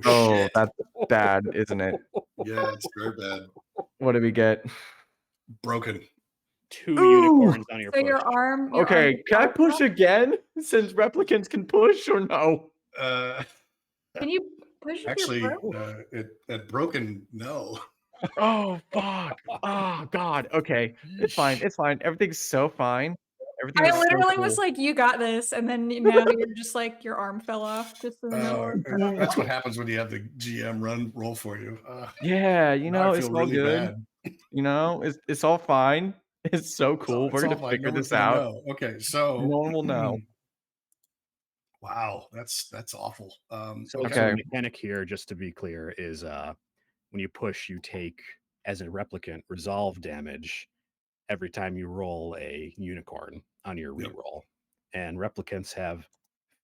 Oh, that's bad, isn't it? Yeah, it's very bad. What did we get? Broken. 2 unicorns on your So push. your arm. Okay, can I push again since replicants can push or no? Can you push? Actually, at broken, no. Oh fuck! Oh god. Okay, it's fine. It's fine. Everything's so fine. Everything. I literally was like, "You got this," and then now you're just like, your arm fell off just in the middle. That's what happens when you have the GM roll for you. Yeah, you know, I it's feel all really good. bad. You know, it's all fine. It's so cool. We're gonna figure this out. Know. Okay, so no one will know. Wow, that's awful. So the mechanic here, just to be clear, is when you push, you take, as a replicant, resolve damage every time you roll a unicorn on your reroll. And replicants have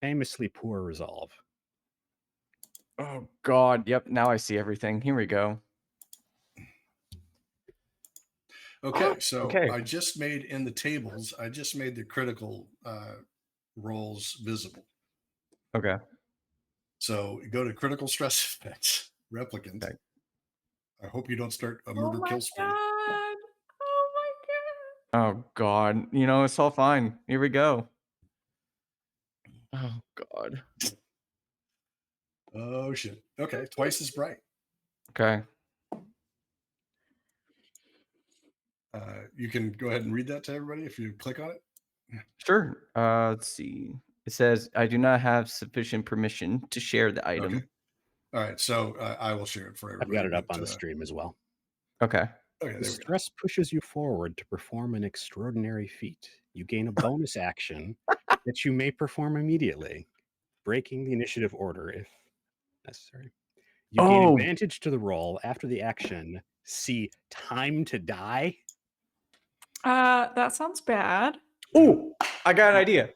famously poor resolve. Oh god, yep, now I see everything. Here we go. Okay, so I just made in the tables, I just made the critical rolls visible. Okay. So go to critical stress effects, replicant. Okay. I hope you don't start a Oh murder my kill spree. god. Oh my god. Oh God. You know, it's all fine. Here we go. Oh God. Oh shit. Okay, twice as bright. Okay. You can go ahead and read that to everybody if you click on it. Sure. Let's see. It says, I do not have sufficient permission to share the item. Okay. All right, so I will share it for I've everybody. got it up but, on the stream as well. Okay. Okay, The there we go. stress pushes you forward to perform an extraordinary feat. You gain a bonus action that you may perform immediately, breaking the initiative order if necessary. You gain Oh. advantage to the roll after the action. See time to die. That sounds bad. Oh, I got an idea.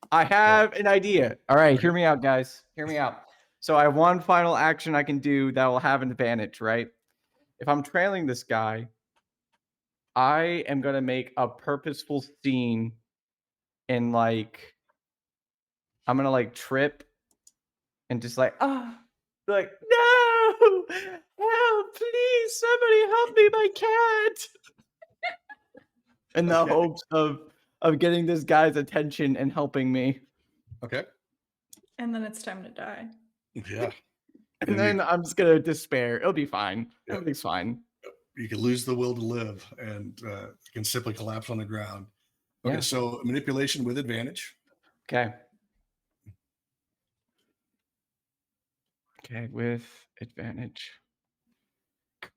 I have an idea. All right, hear me out, guys. Hear me out. So I have one final action I can do that will have an advantage, right? If I'm trailing this guy, I am going to make a purposeful scene and like, I'm going to like trip and just like, like, no, help, please, somebody help me, my cat. In the hopes of getting this guy's attention and helping me. Okay. And then it's time to die. Yeah. And then I'm just going to despair. It'll be fine. Yep. Everything's fine. You can lose the will to live and you can simply collapse on the ground. Okay, Yeah. so manipulation with advantage. Okay. Okay, with advantage.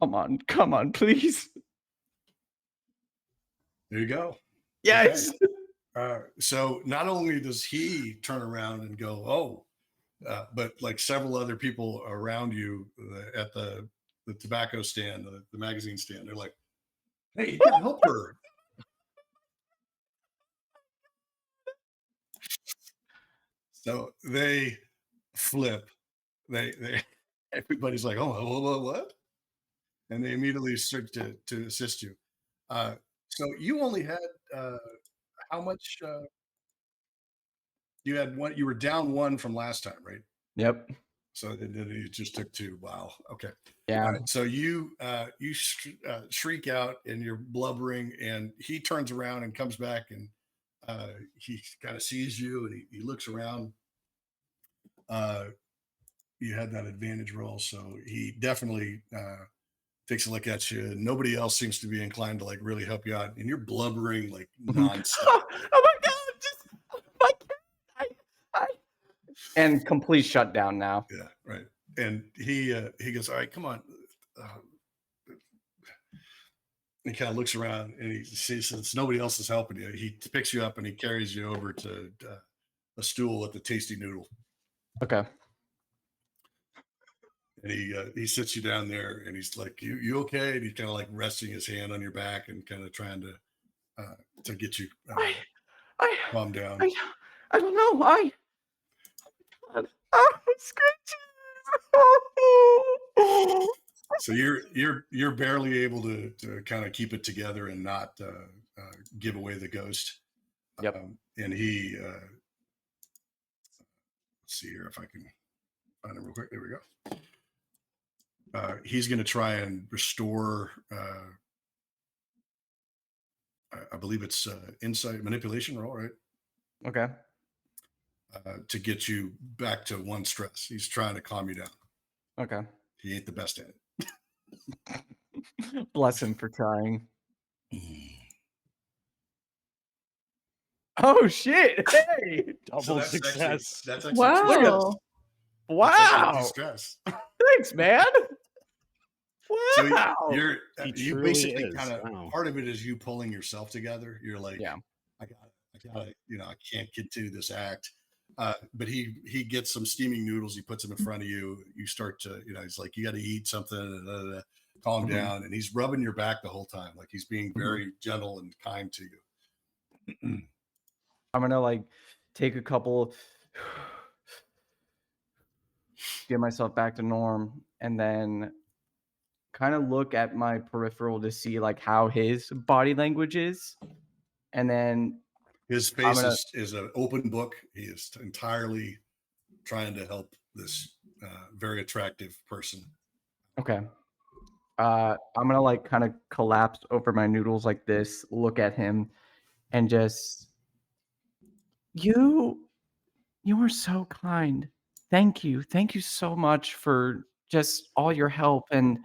Come on, please. There you go. Yes. So not only does he turn around and go, oh, but like several other people around you at the tobacco stand, the magazine stand, they're like, hey, you gotta help her. So they flip. They everybody's like, oh, what? And they immediately start to assist you. So you only had how much? You had one. You were down one from last time, right? Yep. So you just took two. Wow. Okay. Yeah. All right. So you shriek out and you're blubbering, and he turns around and comes back, and he kind of sees you, and he looks around. You had that advantage roll, so he definitely takes a look at you. Nobody else seems to be inclined to like really help you out, and you're blubbering like nonstop. Oh my God! Just my cat. And complete shutdown now. Yeah, right. And he goes, all right, come on. He kind of looks around and he sees since nobody else is helping you, he picks you up and he carries you over to a stool at the Tasty Noodle. Okay. And he sits you down there and he's like, you okay? And he's kind of like resting his hand on your back and kind of trying to get you calm down. I don't know. So you're barely able to kind of keep it together and not give away the ghost. Yep. And he let's see here if I can find him real quick. There we go. He's going to try and restore. I believe it's insight manipulation roll, right? Okay. To get you back to one stress. He's trying to calm you down. Okay. He ain't the best at it. Bless him for trying. Oh shit! Hey, Double success. That's actually Wow. wow! Stress. Thanks, man. Wow. So you truly basically is. kind of Wow. part of it is you pulling yourself together. You're like, Yeah. I got it. I can't get to this act. But he gets some steaming noodles. He puts them in front of you. You start to, he's like, you got to eat something. Calm down. And he's rubbing your back the whole time. Like he's being very gentle and kind to you. I'm gonna like take a couple, get myself back to norm, and then kind of look at my peripheral to see like how his body language is, and then His face is an open book. He is entirely trying to help this very attractive person. Okay. I'm gonna like kind of collapse over my noodles like this, look at him, and just you are so kind. Thank you. Thank you so much for just all your help. And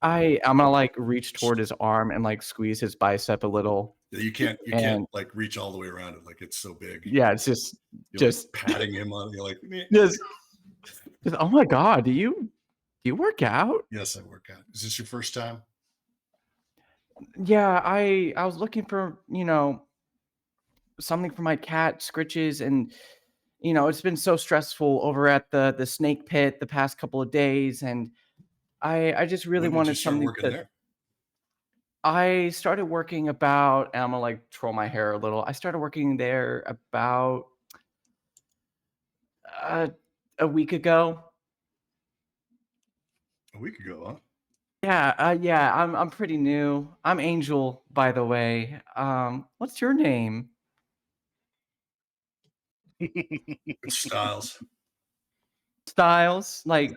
I'm gonna like reach toward his arm and like squeeze his bicep a little. You can't And like reach all the way around it, like it's so big. yeah, it's just You're like patting him on. You're like, just oh my god, do you work out? yes, I work out. Is this your first time? Yeah, I was looking for, something for my cat, Scritches, and it's been so stressful over at the snake pit the past couple of days, and I just really When did you wanted start something working there? I started working about, and I'm gonna like twirl my hair a little. I started working there about a week ago. A week ago, huh? Yeah, I'm pretty new. I'm Angel, by the way. What's your name? It's Styles. Styles? Like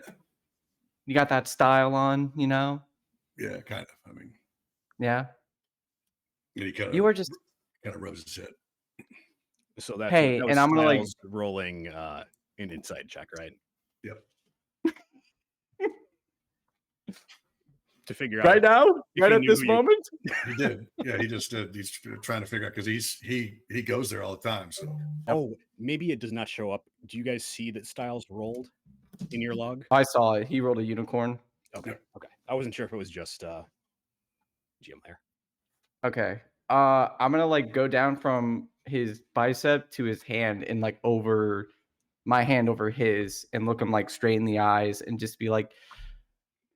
you got that style on, Yeah, kind of. I mean, Yeah. he You were just kind of rubs his head. So that Hey, was and I'm gonna like Styles rolling an insight check, right? Yep. To figure out right now, if right he at knew this who you- moment. He did. Yeah, he just did. He's trying to figure out because he goes there all the time. So Oh, maybe it does not show up. Do you guys see that Styles rolled in your log? I saw it. He rolled a unicorn. Okay. Yep. Okay. I wasn't sure if it was just GM there. Okay. I'm gonna like go down from his bicep to his hand and like over my hand over his and look him like straight in the eyes and just be like,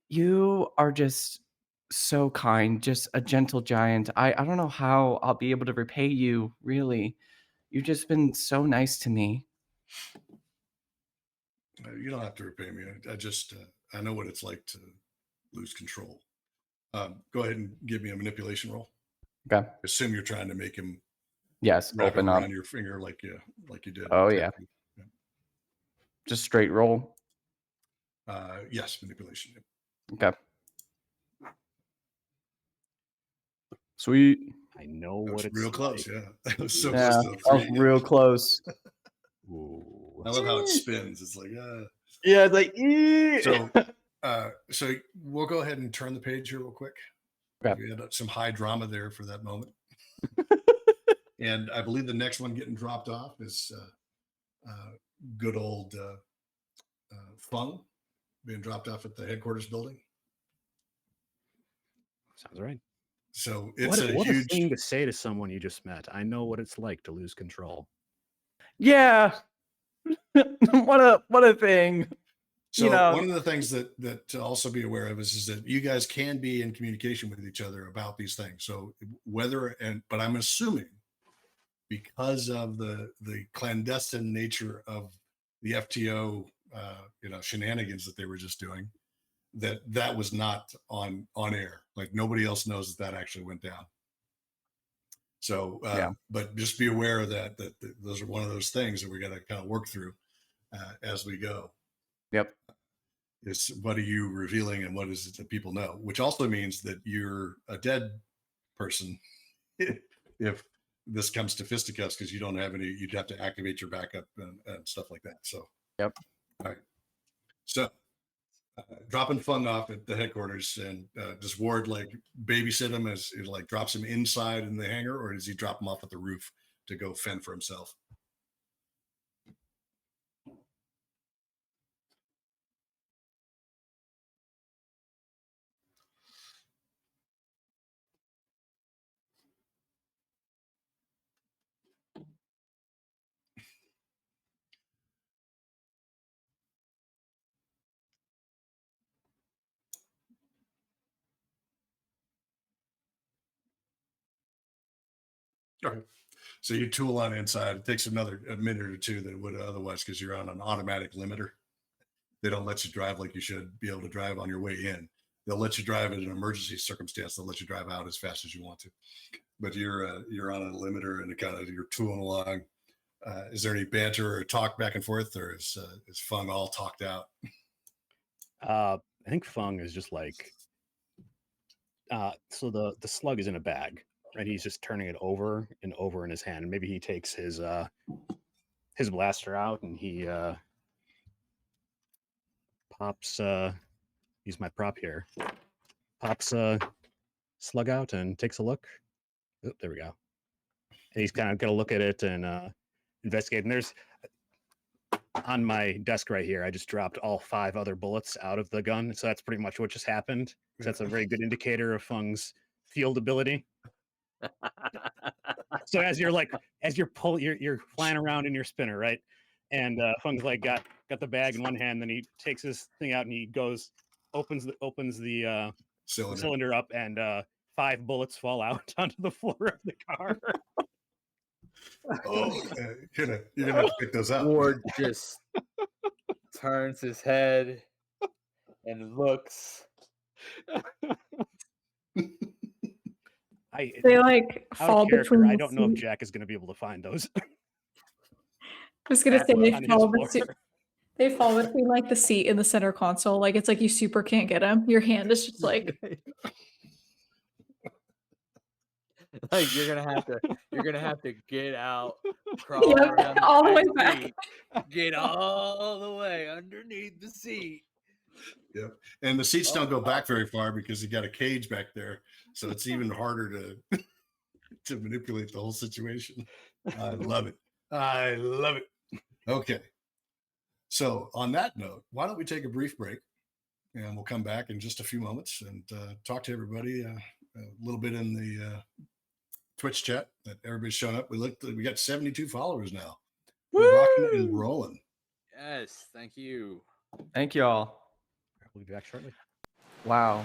you are just so kind, just a gentle giant. I don't know how I'll be able to repay you, really. You've just been so nice to me. you don't have to repay me. I just I know what it's like to lose control. Go ahead and give me a manipulation roll. Okay. Assume you're trying to make him Yes, wrap open it up. around your finger like you did. Oh yeah. Just straight roll. Yes, manipulation. Okay. Sweet. I know That what was it's real close. like. Yeah, that was so Yeah, close to the that was three. real close. Ooh. I love how it spins. It's like, Yeah, it's like so we'll go ahead and turn the page here real quick. Okay. We had some high drama there for that moment. And I believe the next one getting dropped off is good old Feng being dropped off at the headquarters building. Sounds right. So it's What huge a thing to say to someone you just met. I know what it's like to lose control. yeah. what a thing. So you know, one of the things that to also be aware of is that you guys can be in communication with each other about these things. So but I'm assuming because of the clandestine nature of the FTO shenanigans that they were just doing, that was not on air. Like nobody else knows that actually went down. So but just be aware of that those are one of those things that we got to kind of work through as we go. Yep. It's what are you revealing and what is it that people know, which also means that you're a dead person if this comes to fisticuffs because you don't have any, you'd have to activate your backup and stuff like that. So, yep. All right. So dropping Fung off at the headquarters, and does Ward like babysit him as he like drops him inside in the hangar, or does he drop him off at the roof to go fend for himself? Okay. So you tool on inside. It takes a minute or two than it would otherwise because you're on an automatic limiter. They don't let you drive like you should be able to drive on your way in. They'll let you drive in an emergency circumstance. They'll let you drive out as fast as you want to. But you're on a limiter and kind of you're tooling along. Is there any banter or talk back and forth, or is Feng all talked out? I think Feng is just like, so the slug is in a bag, right? He's just turning it over and over in his hand. Maybe he takes his blaster out and he pops. Use my prop here. Pops slug out and takes a look. Oh, there we go. And he's kind of gonna look at it and investigate. And there's on my desk right here, I just dropped all 5 other bullets out of the gun. So that's pretty much what just happened. So that's a very good indicator of Feng's field ability. So as you're flying around in your spinner, right? And Feng's like got the bag in one hand, then he takes his thing out and he opens the cylinder up, and 5 bullets fall out onto the floor of the car. Oh, you're gonna have to pick those up. Ward just turns his head and looks. They like fall between. I don't know if Jack is going to be able to find those. I was gonna say they fall between like the seat and the center console. Like it's like you super can't get them. Your hand is just like. Like you're gonna have to get out, crawl around all the way back, seat, get all the way underneath the seat. Yep, and the seats don't go back very far because you got a cage back there, so it's even harder to manipulate the whole situation. I love it. I love it. Okay, so on that note, why don't we take a brief break, and we'll come back in just a few moments and talk to everybody a little bit in the Twitch chat that everybody's shown up. We got 72 followers now. We're rocking and rolling. Yes, thank you. Thank you all. We'll be back shortly. Wow.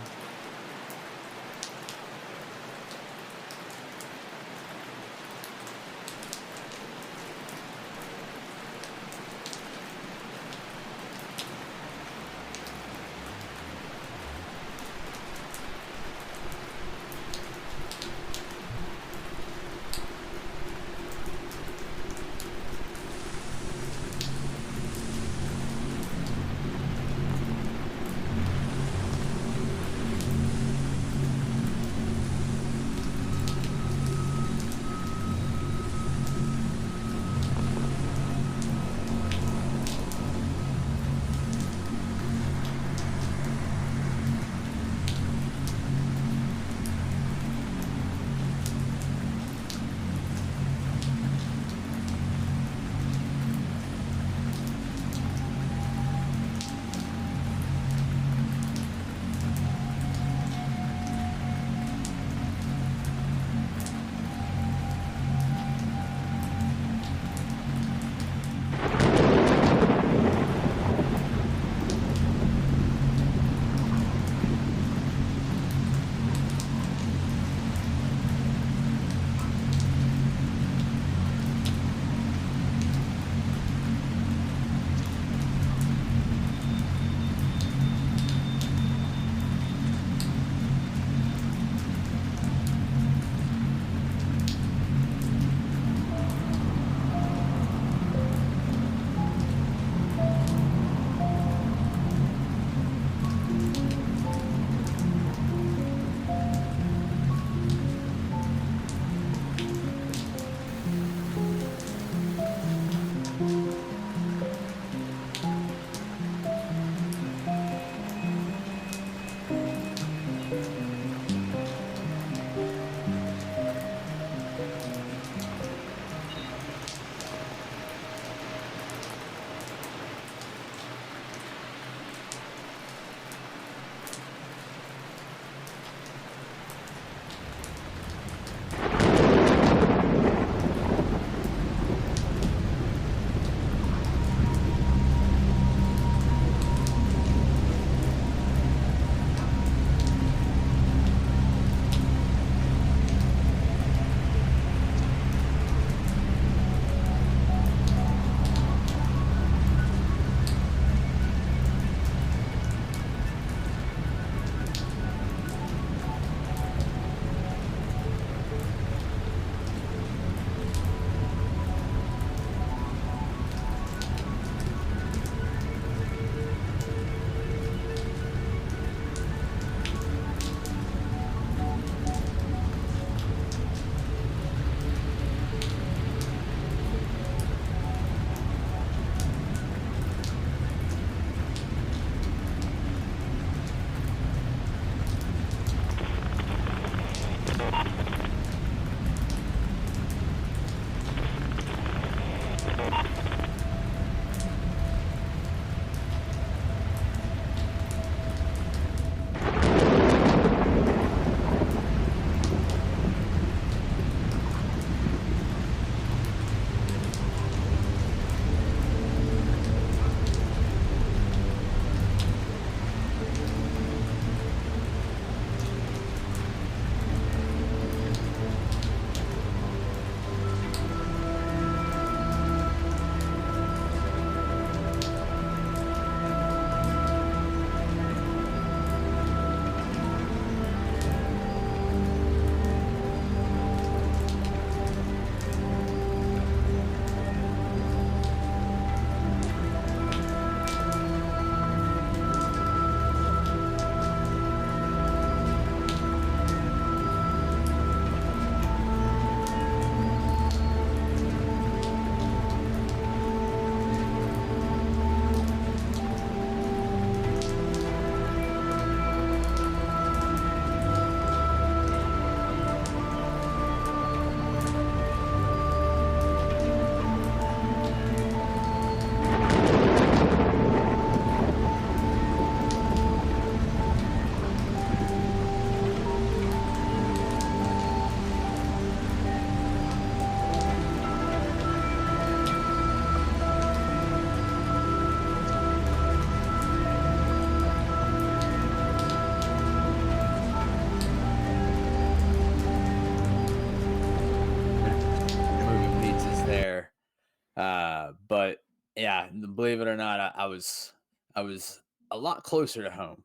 believe it or not, I was a lot closer to home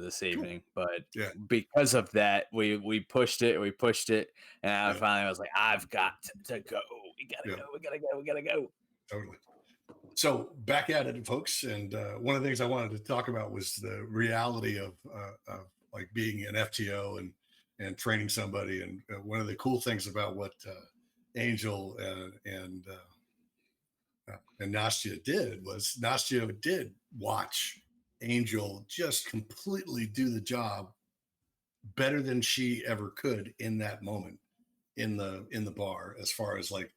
this Cool. evening, but Yeah. because of that, we pushed it, and I Yeah. finally was like, I've got to go. We gotta Yeah. go. We gotta go. We gotta go. Totally. So back at it, folks. And one of the things I wanted to talk about was the reality of like being an FTO and training somebody. And one of the cool things about what Angel and Nastya did was Nastya did watch Angel just completely do the job better than she ever could in that moment in the bar, as far as like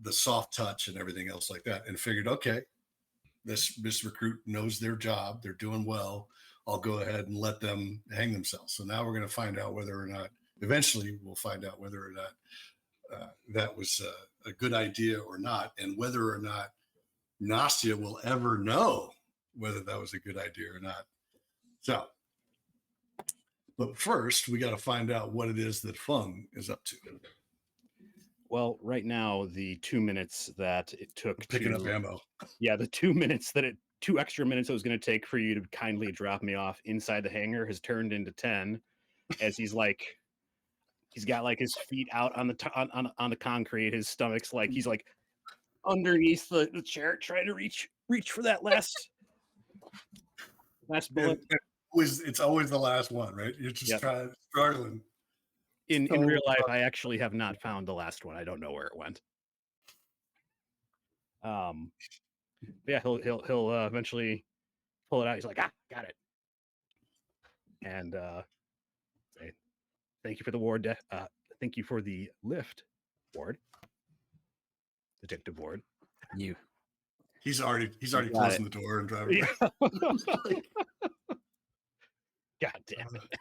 the soft touch and everything else like that, and figured, okay, this recruit knows their job, they're doing well, I'll go ahead and let them hang themselves. So now we're going to find out whether or not, eventually we'll find out whether or not that was a good idea or not, and whether or not Nastya will ever know whether that was a good idea or not. So, but first we got to find out what it is that Feng is up to. Well, right now, the 2 minutes that it took Picking to, up ammo. yeah, the 2 minutes that 2 extra minutes it was going to take for you to kindly drop me off inside the hangar has turned into 10, as he's got like his feet out on the on the concrete, his stomach's like he's like underneath the chair trying to reach for that last bullet. It's always the last one, right? You're just struggling. In real life, I actually have not found the last one. I don't know where it went. Yeah, he'll eventually pull it out. He's like, got it. And say, thank you for the ward. Thank you for the lift, Ward. Detective Ward. He's already closing the door and driving. Yeah. God damn it.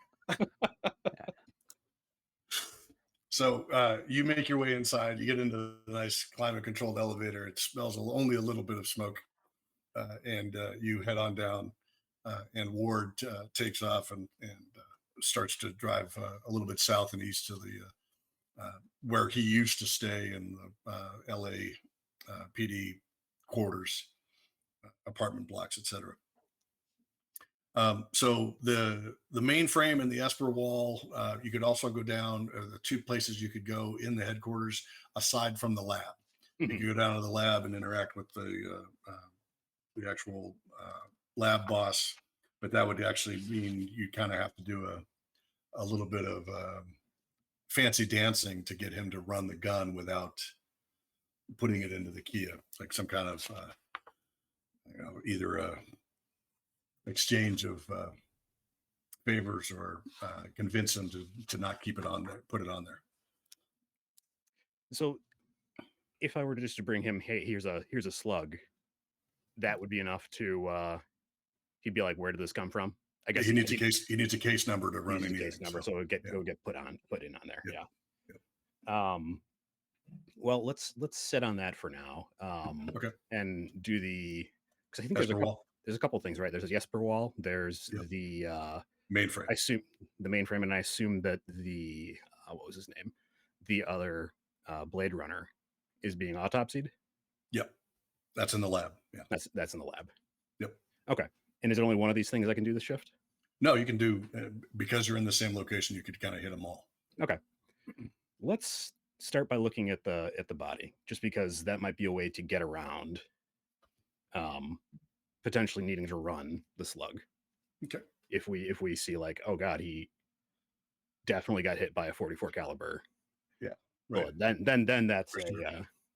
So you make your way inside. You get into the nice climate-controlled elevator. It smells only a little bit of smoke, and you head on down. And Ward takes off and starts to drive a little bit south and east to the where he used to stay in the LA PD quarters, apartment blocks, etc. So the mainframe and the Esper wall, you could also go down, the 2 places you could go in the headquarters aside from the lab. Mm-hmm. You could go down to the lab and interact with the actual lab boss, but that would actually mean you kind of have to do a little bit of fancy dancing to get him to run the gun without putting it into the Kia, like some kind of either a exchange of favors or convince him to not keep it on there, put it on there. So if I were just to bring him, hey, here's a slug, that would be enough to he'd be like, where did this come from? I guess he needs a case number to run anything. Case number, so it would get put in on there. Yep. Yeah. Well, let's sit on that for now. Okay. And do because I think there's a couple things, right? There's a Jesper wall. There's the mainframe. I assume the mainframe, and I assume that the what was his name? The other Blade Runner is being autopsied. Yep, that's in the lab. Yeah, that's in the lab. Yep. Okay. And is it only one of these things I can do the shift? No, you can do because you're in the same location. You could kind of hit them all. Okay. Let's start by looking at the body, just because that might be a way to get around potentially needing to run the slug. Okay. If we see like, oh God, he definitely got hit by a 44 caliber. Yeah. Right. Then that's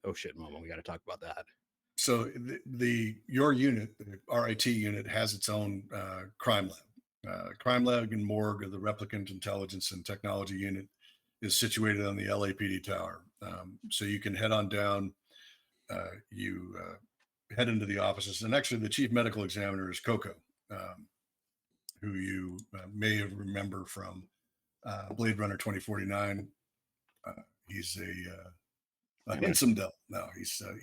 oh shit moment. We got to talk about that. So your unit, the RIT unit, has its own crime lab. Crime lab and morgue of the Replicant Intelligence and Technology Unit is situated on the LAPD tower. So you can head on down. You head into the offices, and actually the chief medical examiner is Coco, who you may remember from Blade Runner 2049. He's a handsome devil. No, he's a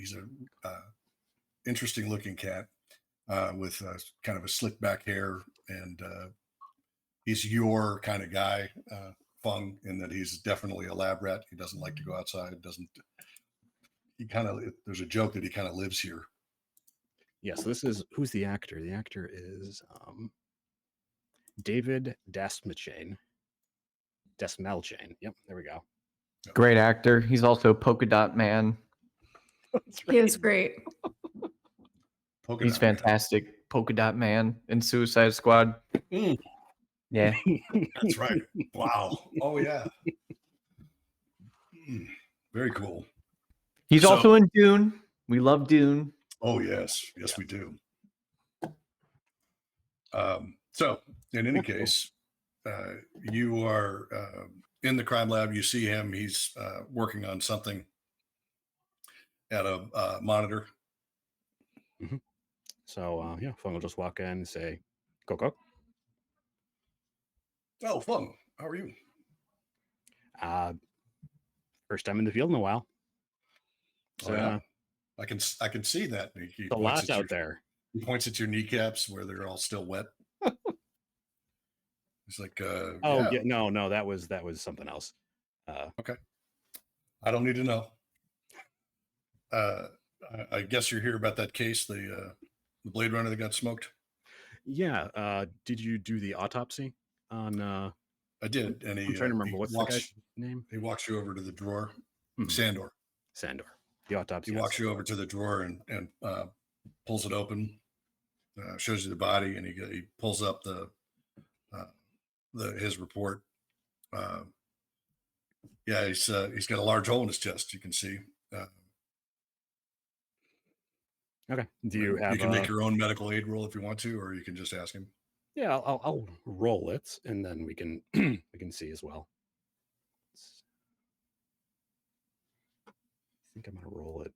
interesting looking cat with kind of a slick back hair, and he's your kind of guy, Feng, in that he's definitely a lab rat. He doesn't like to go outside. There's a joke that he kind of lives here. Yeah, so this is, who's the actor? The actor is David Dasmalchian. Yep, there we go. Great actor. He's also Polka Dot Man. He is great. Polka He's Dot Man. fantastic. Polka Dot Man in Suicide Squad. Mm, Yeah. that's right. Wow. Oh yeah. Very cool. He's So- also in Dune. We love Dune. Oh yes, yes we do. So in any case, you are in the crime lab. You see him. He's working on something at a monitor. So yeah, Feng will just walk in and say, Coco. Oh, Feng, how are you? First time in the field in a while. So, Oh, yeah. I can see that. He a lot points at out there. He points at your kneecaps where they're all still wet. He's like, Oh yeah, no, that was something else. Okay. I don't need to know. I guess you're here about that case, the Blade Runner that got smoked. Yeah. Did you do the autopsy on? I did, and I'm trying to remember what's the guy's name. He walks you over to the drawer. Mhm. Sandor. The autopsy. He walks you over to the drawer and pulls it open, shows you the body, and he pulls up his report. Yeah, he's got a large hole in his chest. You can see. Okay. Do you have? You can make your own medical aid roll if you want to, or you can just ask him. Yeah, I'll roll it, and then we can we can see as well. I think I'm gonna roll it.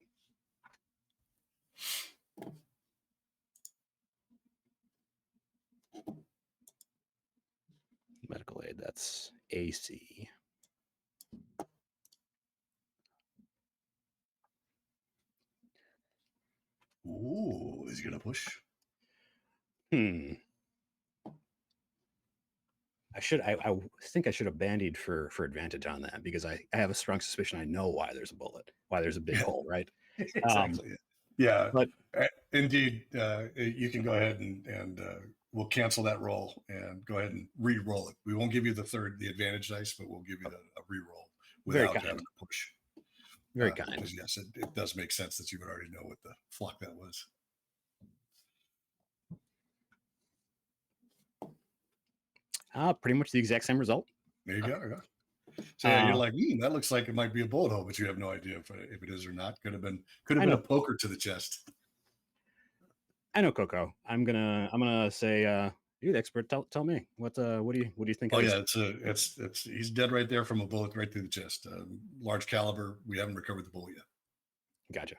Medical aid. That's AC. Ooh, is he gonna push? I think I should have bandied for advantage on that, because I have a strong suspicion I know why there's a bullet, why there's a big hole, right? Exactly. Yeah. But indeed, you can go ahead and we'll cancel that roll and go ahead and re-roll it. We won't give you the advantage dice, but we'll give you a re-roll without having to push. Very kind. Because yes, it does make sense that you would already know what the flock that was. Pretty much the exact same result. There you go. Yeah. So you're like, that looks like it might be a bullet hole, but you have no idea if it is or not. Could have been a poker to the chest. I know, Coco. I'm gonna say, you're the expert. Tell me what do you think? Oh yeah, it's he's dead right there from a bullet right through the chest. Large caliber. We haven't recovered the bullet yet. Gotcha.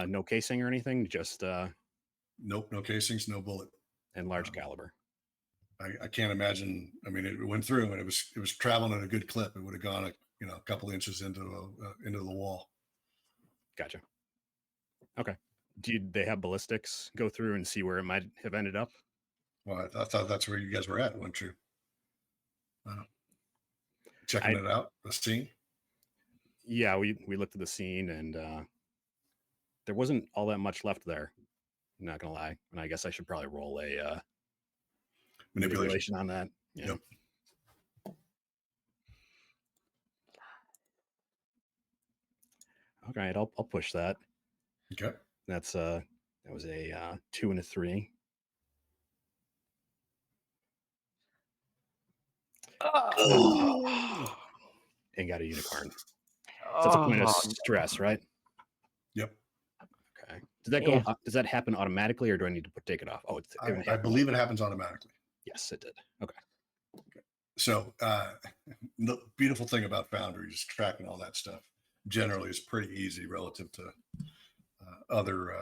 No casing or anything. Just nope, no casings, no bullet, and large caliber. I can't imagine. I mean, it went through and it was traveling at a good clip. It would have gone a couple inches into the wall. Gotcha. Okay. Did they have ballistics go through and see where it might have ended up? Well, I thought that's where you guys were at, weren't you? Checking it out, the scene. Yeah, we looked at the scene, and there wasn't all that much left there. I'm not gonna lie, and I guess I should probably roll a manipulation on that. Yeah. Yep. Okay, I'll push that. Okay. That's that was a 2 and a 3. And got a unicorn. So that's a point of stress, right? Yep. Okay. Does that go? Does that happen automatically, or do I need to take it off? Oh, I believe it happens automatically. Yes, it did. Okay. So the beautiful thing about Foundry is tracking all that stuff generally is pretty easy relative to other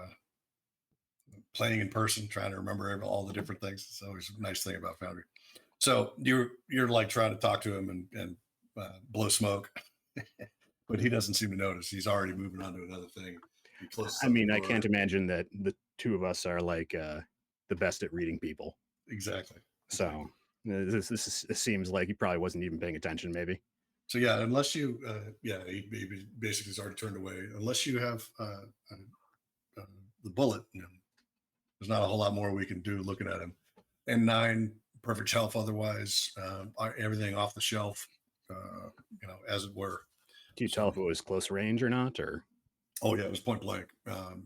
playing in person, trying to remember all the different things. It's always a nice thing about Foundry. So you're like trying to talk to him and blow smoke, but he doesn't seem to notice. He's already moving on to another thing. I mean, I can't imagine that the two of us are like the best at reading people. Exactly. So this seems like he probably wasn't even paying attention, maybe. So yeah, unless you, he basically has already turned away. Unless you have bullet. And there's not a whole lot more we can do looking at him. And 9, perfect health otherwise, everything off the shelf, as it were. Do you tell if it was close range or not, or? Oh yeah, it was point blank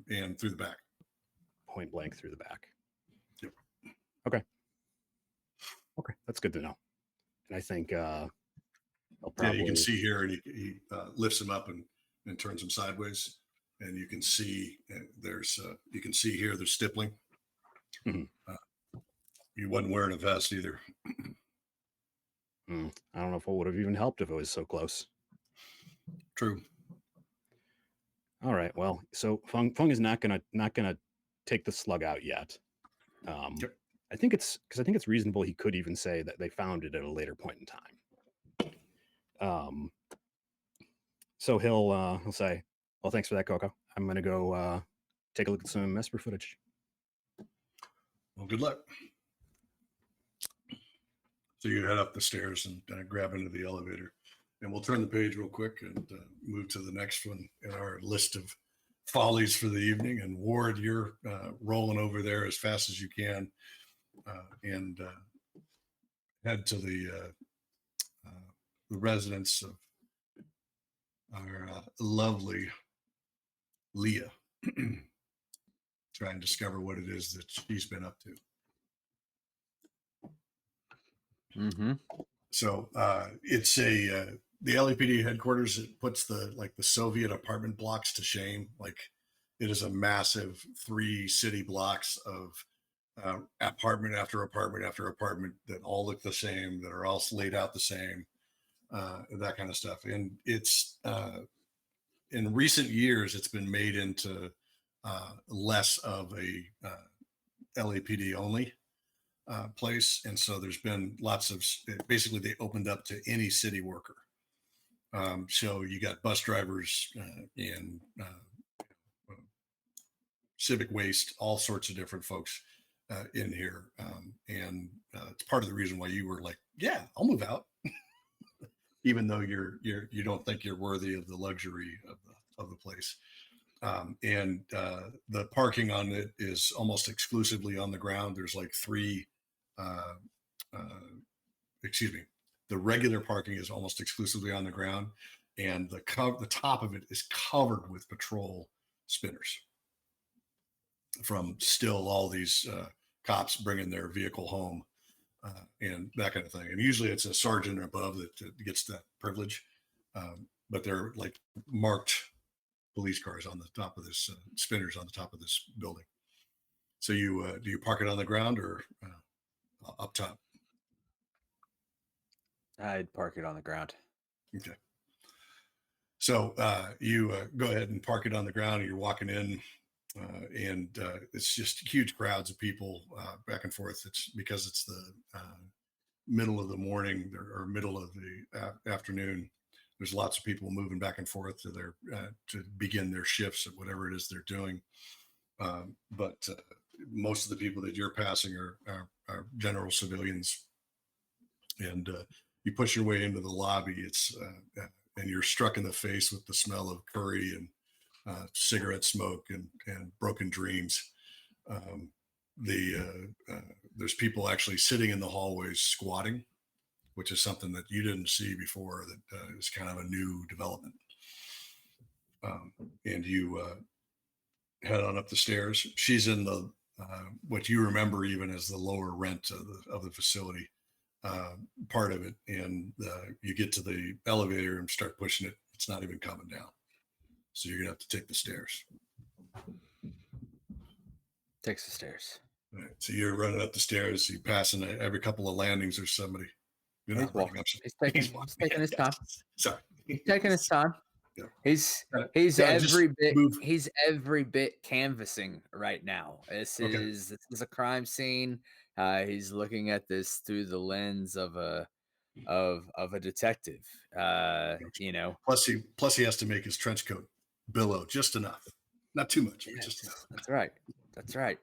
and through the back. Point blank through the back. Yep. Okay, that's good to know. And I think probably... you can see here, and he lifts him up and turns him sideways, and you can see you can see here there's stippling. Mm-hmm. He wasn't wearing a vest either. I don't know if it would have even helped if it was so close. True. All right. Well, so Feng is not gonna take the slug out yet. Yep. I think it's reasonable he could even say that they found it at a later point in time. So he'll say, "Well, thanks for that, Coco. I'm gonna go take a look at some Esper footage." Well, good luck. So you head up the stairs and grab into the elevator, and we'll turn the page real quick and move to the next one in our list of follies for the evening. And Ward, you're rolling over there as fast as you can and head to the residence of our lovely Leah. Try and discover what it is that she's been up to. Mm-hmm. So it's the LAPD headquarters. It puts the Soviet apartment blocks to shame. Like, it is a massive 3 city blocks of apartment after apartment after apartment that all look the same, that are all laid out the same, that kind of stuff. And it's in recent years, it's been made into less of a LAPD only place. And so there's been lots of, basically they opened up to any city worker. So you got bus drivers and civic waste, all sorts of different folks in here. And it's part of the reason why you were like, yeah, I'll move out. Even though you don't think you're worthy of the luxury of the place. And the parking on it is almost exclusively on the ground. There's like 3, the regular parking is almost exclusively on the ground, and the top of it is covered with patrol spinners from still all these cops bringing their vehicle home and that kind of thing. And usually it's a sergeant or above that gets that privilege, but they're like marked police cars on the top of this spinners on the top of this building. So do you park it on the ground or up top? I'd park it on the ground. Okay. So you go ahead and park it on the ground, and you're walking in, and it's just huge crowds of people back and forth. It's because it's the middle of the morning or middle of the afternoon. There's lots of people moving back and forth to to begin their shifts at whatever it is they're doing. But most of the people that you're passing are general civilians, and you push your way into the lobby. And you're struck in the face with the smell of curry and cigarette smoke and broken dreams. There's people actually sitting in the hallways squatting, which is something that you didn't see before. That is kind of a new development. And you head on up the stairs. She's in the what you remember even as the lower rent of the facility part of it. And you get to the elevator and start pushing it. It's not even coming down. So you're gonna have to take the stairs. Takes the stairs. All right. So you're running up the stairs. You're passing every couple of landings. There's somebody. You're not running up. He's taking his time. Sorry. He's taking his time. Yeah. He's every bit canvassing right now. This is a crime scene. He's looking at this through the lens of a detective. Plus he has to make his trench coat billow just enough, not too much. Yes, just enough. That's right.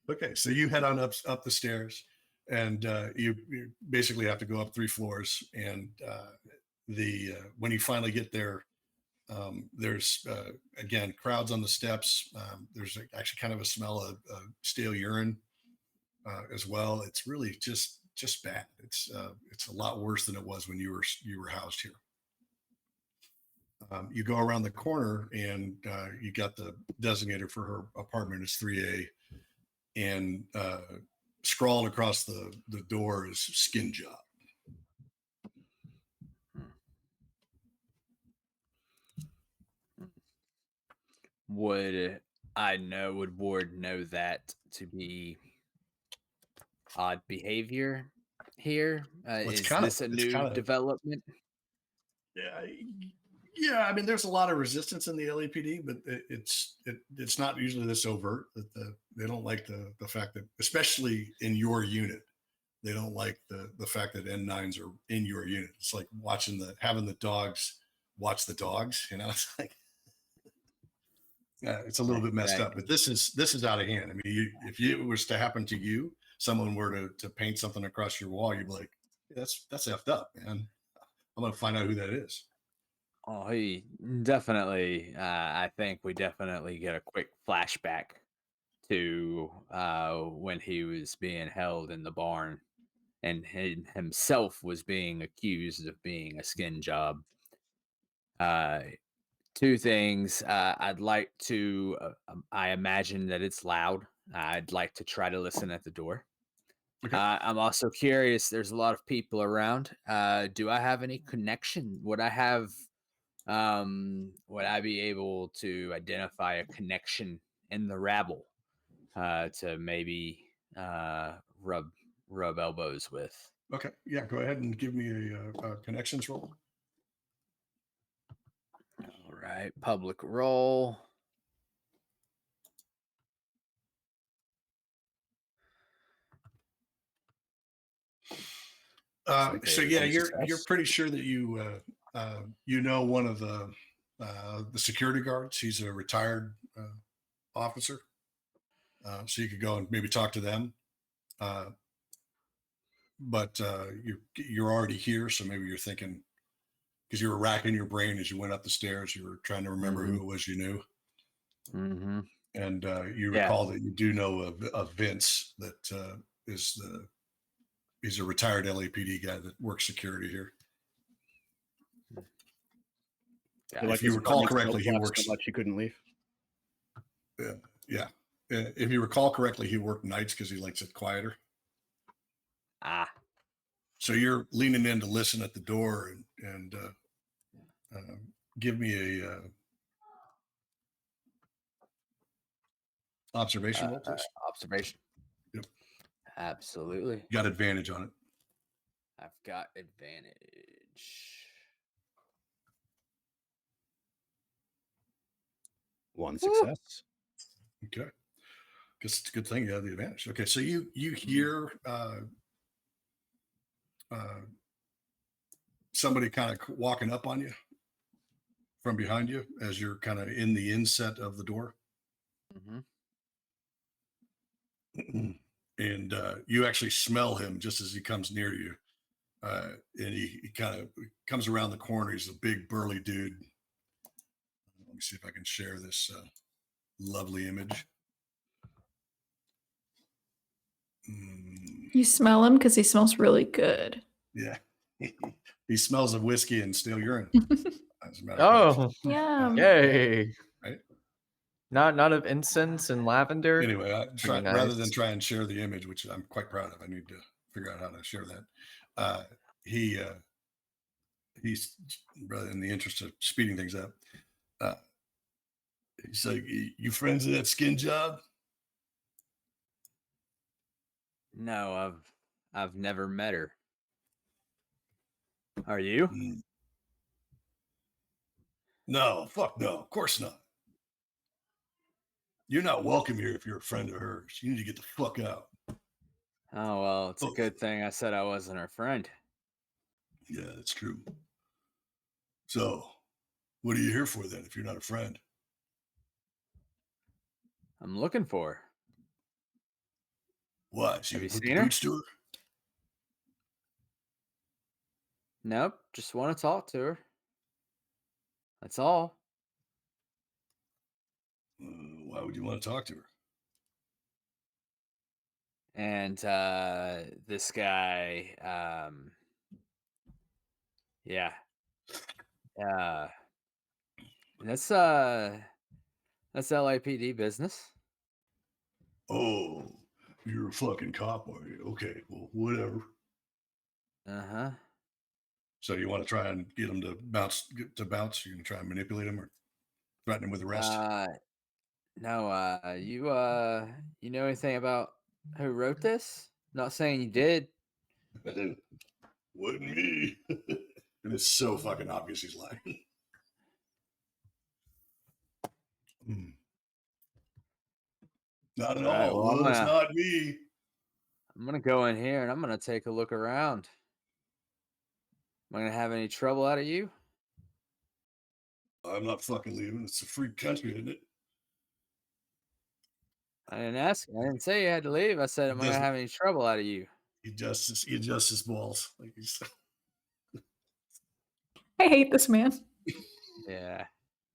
Okay, so you head on up the stairs, and you basically have to go up 3 floors. And when you finally get there, There's again crowds on the steps. There's actually kind of a smell of stale urine as well. It's really just bad. It's a lot worse than it was when you were housed here. You go around the corner and you got the designator for her apartment. It's 3A, and scrawled across the door is skin job. Would Ward know that to be odd behavior here? Is this a new development? Yeah. I mean, there's a lot of resistance in the LAPD, but it's not usually this overt. That they don't like the fact that, especially in your unit, they don't like the fact that N9s are in your unit. It's like having the dogs watch the dogs. You know, it's like it's a little bit messed up. But this is out of hand. I mean, if it was to happen to you, someone were to paint something across your wall, you'd be like, that's effed up, man. I'm gonna find out who that is. Oh, he definitely. I think we definitely get a quick flashback to when he was being held in the barn, and he himself was being accused of being a skin job. Two things. I'd like to. I imagine that it's loud. I'd like to try to listen at the door. Okay. I'm also curious. There's a lot of people around. Do I have any connection? Would I be able to identify a connection in the rabble to maybe rub elbows with? Okay. Yeah. Go ahead and give me a connections roll. All right. Public roll. So yeah, you're pretty sure that you know one of the security guards. He's a retired officer, so you could go and maybe talk to them. But you're already here, so maybe you're thinking, because you were racking your brain as you went up the stairs. You were trying to remember who it was you knew, and you recall that you do know of Vince. That he's a retired LAPD guy that works security here. Yeah, if you recall correctly, he works so much he couldn't leave. Yeah. If you recall correctly, he worked nights because he likes it quieter. So you're leaning in to listen at the door and give me a observation roll, please. Observation. Yep. Absolutely. You got advantage on it. I've got advantage. One success. Okay. Guess it's a good thing you have the advantage. Okay, so you hear somebody kind of walking up on you from behind you as you're kind of in the inset of the door. And you actually smell him just as he comes near you. And he kind of comes around the corner. He's a big burly dude. Let me see if I can share this lovely image. You smell him because he smells really good. Yeah. He smells of whiskey and stale urine. As a matter of fact. Yeah. Yay. Right? Not of incense and lavender. Anyway, Nice. rather than try and share the image, which I'm quite proud of, I need to figure out how to share that. He's rather in the interest of speeding things up. He's like, "You friends of that skin job?" No, I've never met her. Are you? No, fuck no. Of course not. You're not welcome here if you're a friend of hers. You need to get the fuck out. Oh, well, it's a good thing I said I wasn't her friend. Yeah, that's true. So, what are you here for then if you're not a friend? I'm looking for her. Why? Have you seen her? To her? Nope, just want to talk to her. That's all. Why would you want to talk to her? And this guy, yeah, that's LAPD business. Oh, you're a fucking cop, are you? Okay, well, whatever. Uh-huh. So you want to try and get him to bounce? You're gonna try and manipulate him or threaten him with arrest? No. You know anything about who wrote this? Not saying you did. Wasn't me. And it's so fucking obvious he's lying. Not at Right, all. well, Well, it's not me. I'm gonna go in here and I'm gonna take a look around. Am I gonna have any trouble out of you? I'm not fucking leaving. It's a free country, isn't it? I didn't ask. I didn't say you had to leave. I said, am I gonna have any trouble out of you? He adjusts his balls. Like he's... I hate this man. Yeah.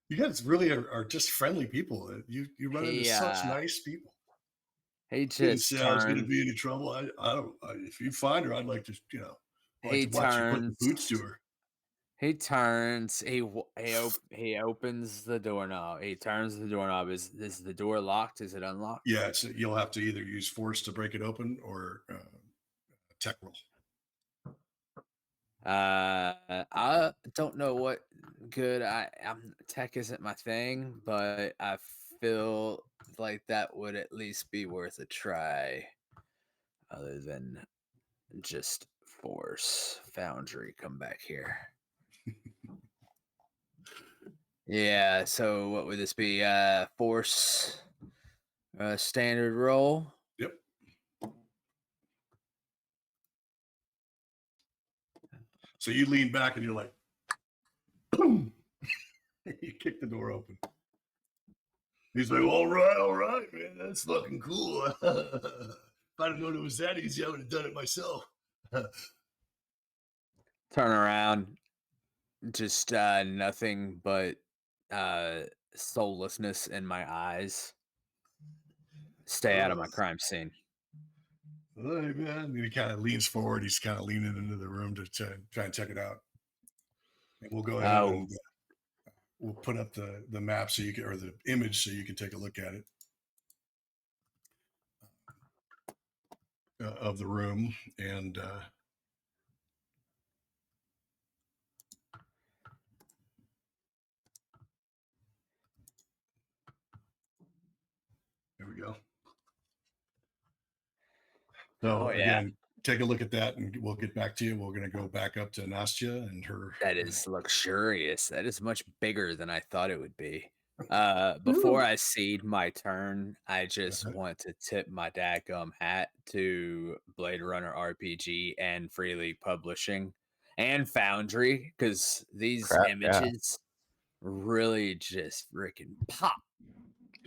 You guys really are just friendly people. You run into such nice people. He Didn't just say I was going to be any trouble. I don't. If you find her, I'd like to, like to watch you put the boots to her. He turns. He opens the doorknob. He turns the doorknob. Is the door locked? Is it unlocked? Yeah, you'll have to either use force to break it open or tech roll. I don't know what good tech isn't my thing, but I feel like that would at least be worth a try. Other than just force. Foundry, come back here. Yeah, so what would this be? Force standard roll? Yep. So you lean back and you're like, boom. You kick the door open. He's like, all right, man, that's fucking cool. If I'd have known it was that easy, I would have done it myself. Turn around, just nothing but soullessness in my eyes. Stay out of my crime scene. Hey, man. And he kind of leans forward. He's kind of leaning into the room to try and check it out. And we'll go ahead and we'll put up the map so you can, or the image so you can take a look at it of the room. And there we go. So again, take a look at that and we'll get back to you. We're going to go back up to Nastya and her. That is luxurious. That is much bigger than I thought it would be. Before I cede my turn, I just want to tip my dadgum hat to Blade Runner RPG and Freely Publishing and Foundry, because these images really just freaking pop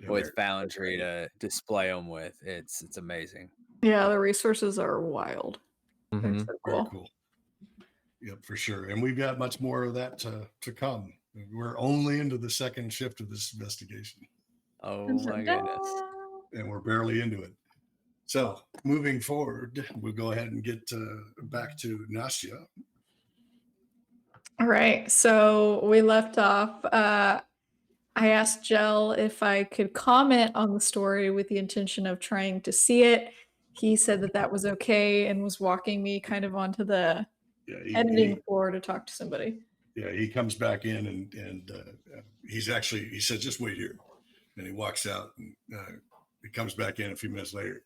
with Foundry to display them with. It's amazing. Yeah, the resources are wild. Mm-hmm. So cool. Very cool. Yep, for sure. And we've got much more of that to come. We're only into the second shift of this investigation. Oh my goodness. And we're barely into it. So moving forward, we'll go ahead and get back to Nastya. All right. So we left off. I asked Jell if I could comment on the story with the intention of trying to see it. He said that was okay and was walking me kind of onto the editing floor to talk to somebody. Yeah, he comes back in and he said, just wait here. And he walks out and he comes back in a few minutes later.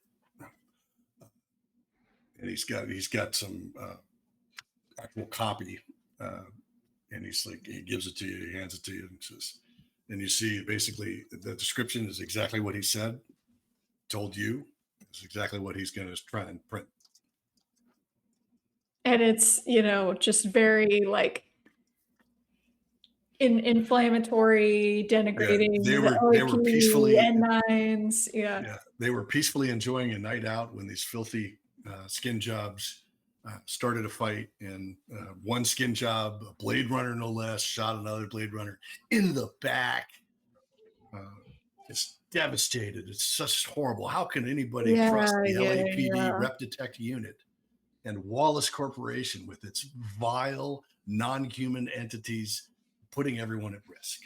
And he's got some actual copy. And he's like, he gives it to you, he hands it to you and says, and you see basically the description is exactly what he said, told you. It's exactly what he's going to try and print. And it's, just very like inflammatory, denigrating. Yeah, they were peacefully N9s. Yeah, they were peacefully enjoying a night out when these filthy skin jobs started a fight, and one skin job, a Blade Runner no less, shot another Blade Runner in the back. It's devastated. It's just horrible. How can anybody trust the LAPD Rep Detect Unit and Wallace Corporation with its vile, non-human entities putting everyone at risk?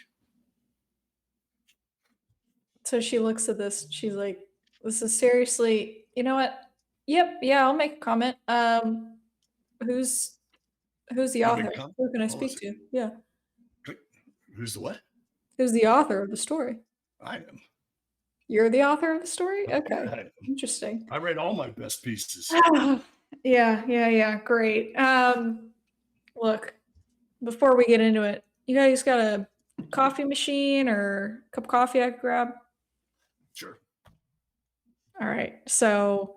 So she looks at this. She's like, "This is seriously. You know what? Yep, yeah, I'll make a comment. Who's the author? Who can I speak to? Yeah, Who's the what? who's the author of the story? I am. You're the author of the story? Okay, Yeah, interesting. I read all my best pieces. Yeah, great. Look, before we get into it, you guys got a coffee machine or a cup of coffee I could grab? Sure. All right. So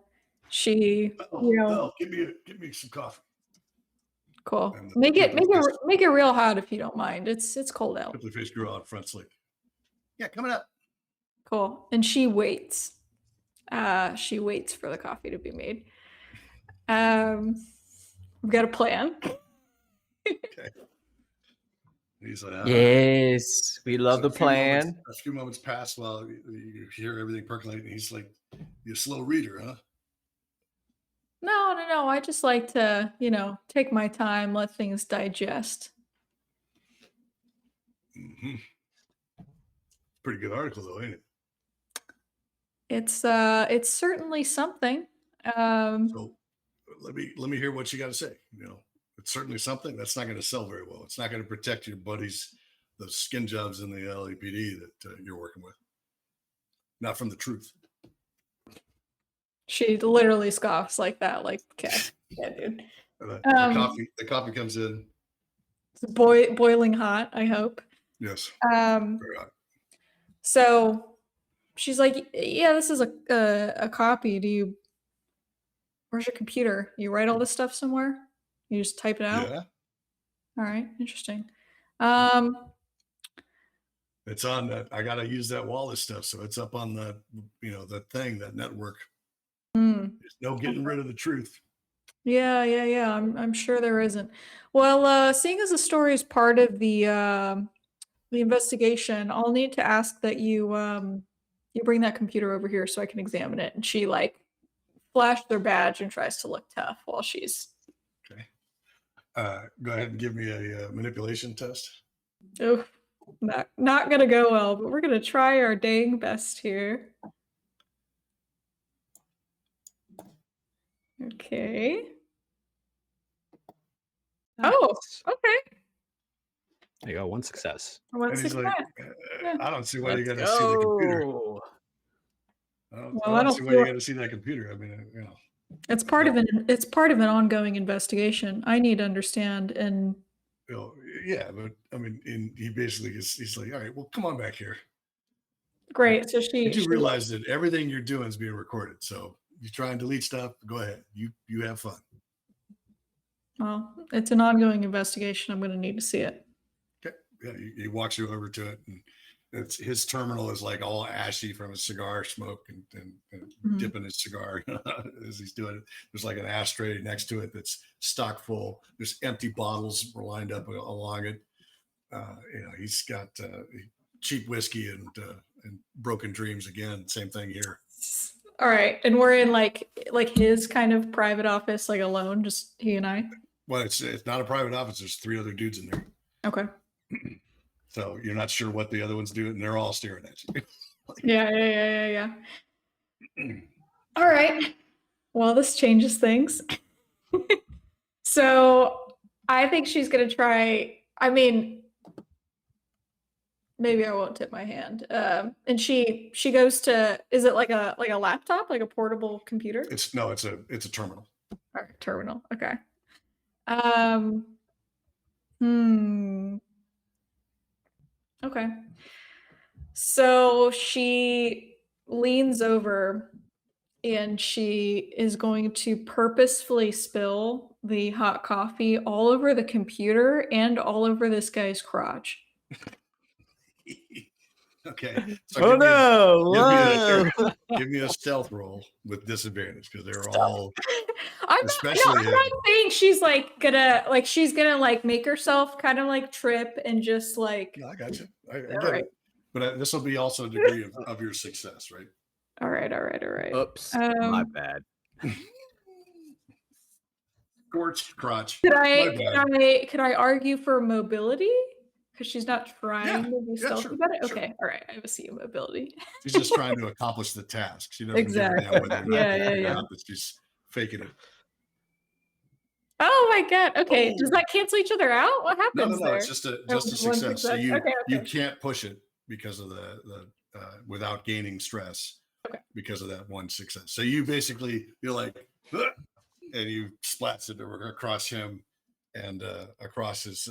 she, give me some coffee. Cool. Make it real hot if you don't mind. It's cold out. Simply face girl out front, like, yeah, coming up. Cool. And she waits. She waits for the coffee to be made. We've got a plan. Okay. He's like, yes, we love the plan. A few moments pass while you hear everything percolating. He's like, "You're a slow reader, huh?" No. I just like to, take my time, let things digest. Mm-hmm. Pretty good article, though, ain't it? It's certainly something. So let me hear what you got to say. It's certainly something that's not going to sell very well. It's not going to protect your buddies, the skin jobs in the LAPD that you're working with. Not from the truth. She literally scoffs like that, like, okay, yeah, dude. The coffee comes in. It's boiling hot, I hope. Yes. Very hot. So she's like, yeah, this is a copy. Where's your computer? You write all this stuff somewhere? You just type it out? Yeah. All right, interesting. It's on that. I got to use that Wallace stuff. So it's up on the, that network. There's no getting rid of the truth. Yeah. I'm sure there isn't. Well, seeing as the story is part of the investigation, I'll need to ask that you bring that computer over here so I can examine it. And she flashed their badge and tries to look tough while she's. Okay. Go ahead and give me a manipulation test. Oh, not gonna go well, but we're gonna try our dang best here. Okay. Nice. Oh, okay. There you go. One success. One success. Like, Yeah. I don't see why you got to see the computer. I don't see why you got to see that computer. I mean, It's part of an ongoing investigation. I need to understand and. Yeah, but I mean, he basically he's like, all right, well, come on back here. Great. So she. You realize that everything you're doing is being recorded. So you try and delete stuff. Go ahead. You have fun. Well, it's an ongoing investigation. I'm going to need to see it. Okay. Yeah, he walks you over to it, and his terminal is like all ashy from his cigar smoke and dipping his cigar as he's doing it. There's like an ashtray next to it that's stock full. There's empty bottles lined up along it. He's got cheap whiskey and broken dreams again. Same thing here. All right, and we're in like his kind of private office, like alone, just he and I. Well, it's not a private office. There's 3 other dudes in there. Okay. So you're not sure what the other ones do, and they're all staring at you. Yeah. All right. Well, this changes things. So I think she's gonna try. I mean, maybe I won't tip my hand. And she goes to. Is it like a laptop, like a portable computer? It's a terminal. All right, terminal. Okay. Okay. So she leans over and she is going to purposefully spill the hot coffee all over the computer and all over this guy's crotch. Okay. So Oh no! give me a stealth roll with disadvantage because they're Stealth. all I'm especially not saying she's gonna make herself kind of like trip and just like. No, I got you. I All get right. it. But this will be also a degree of your success, right? All right. Oops, my Um, bad. Scorched crotch. Could My bad. I argue for mobility? Because she's not trying to be stealthy sure, about it. sure. Okay, all right. I have a C in mobility. She's just trying to accomplish the task. She doesn't give a Exactly. damn whether or not Yeah, they figure yeah. out that she's faking it. Oh my god. Okay. Does Oh. that cancel each other out? What happens No. there? It's just a Oh, one success. So you Okay. you can't push it because of the without gaining stress. Okay. Because of that one success. So you basically you're like, "Ugh," and you splats it across him and across his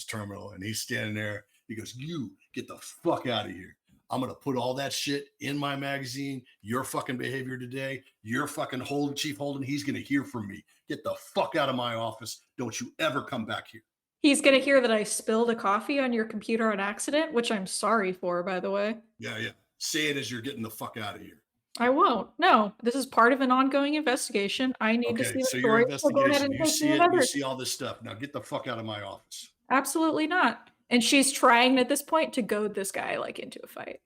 terminal, and he's standing there. He goes, "You get the fuck out of here. I'm gonna put all that shit in my magazine. Your fucking behavior today. Your fucking Chief Holden. He's gonna hear from me. Get the fuck out of my office. Don't you ever come back here." He's gonna hear that I spilled a coffee on your computer on accident, which I'm sorry for, by the way. Yeah. Say it as you're getting the fuck out of here. I won't. No, this is part of an ongoing investigation. I need to see Okay, the so your story. So go ahead investigation, and you take see me it, another. you see all this stuff. Now get the fuck out of my office. Absolutely not. And she's trying at this point to goad this guy like into a fight.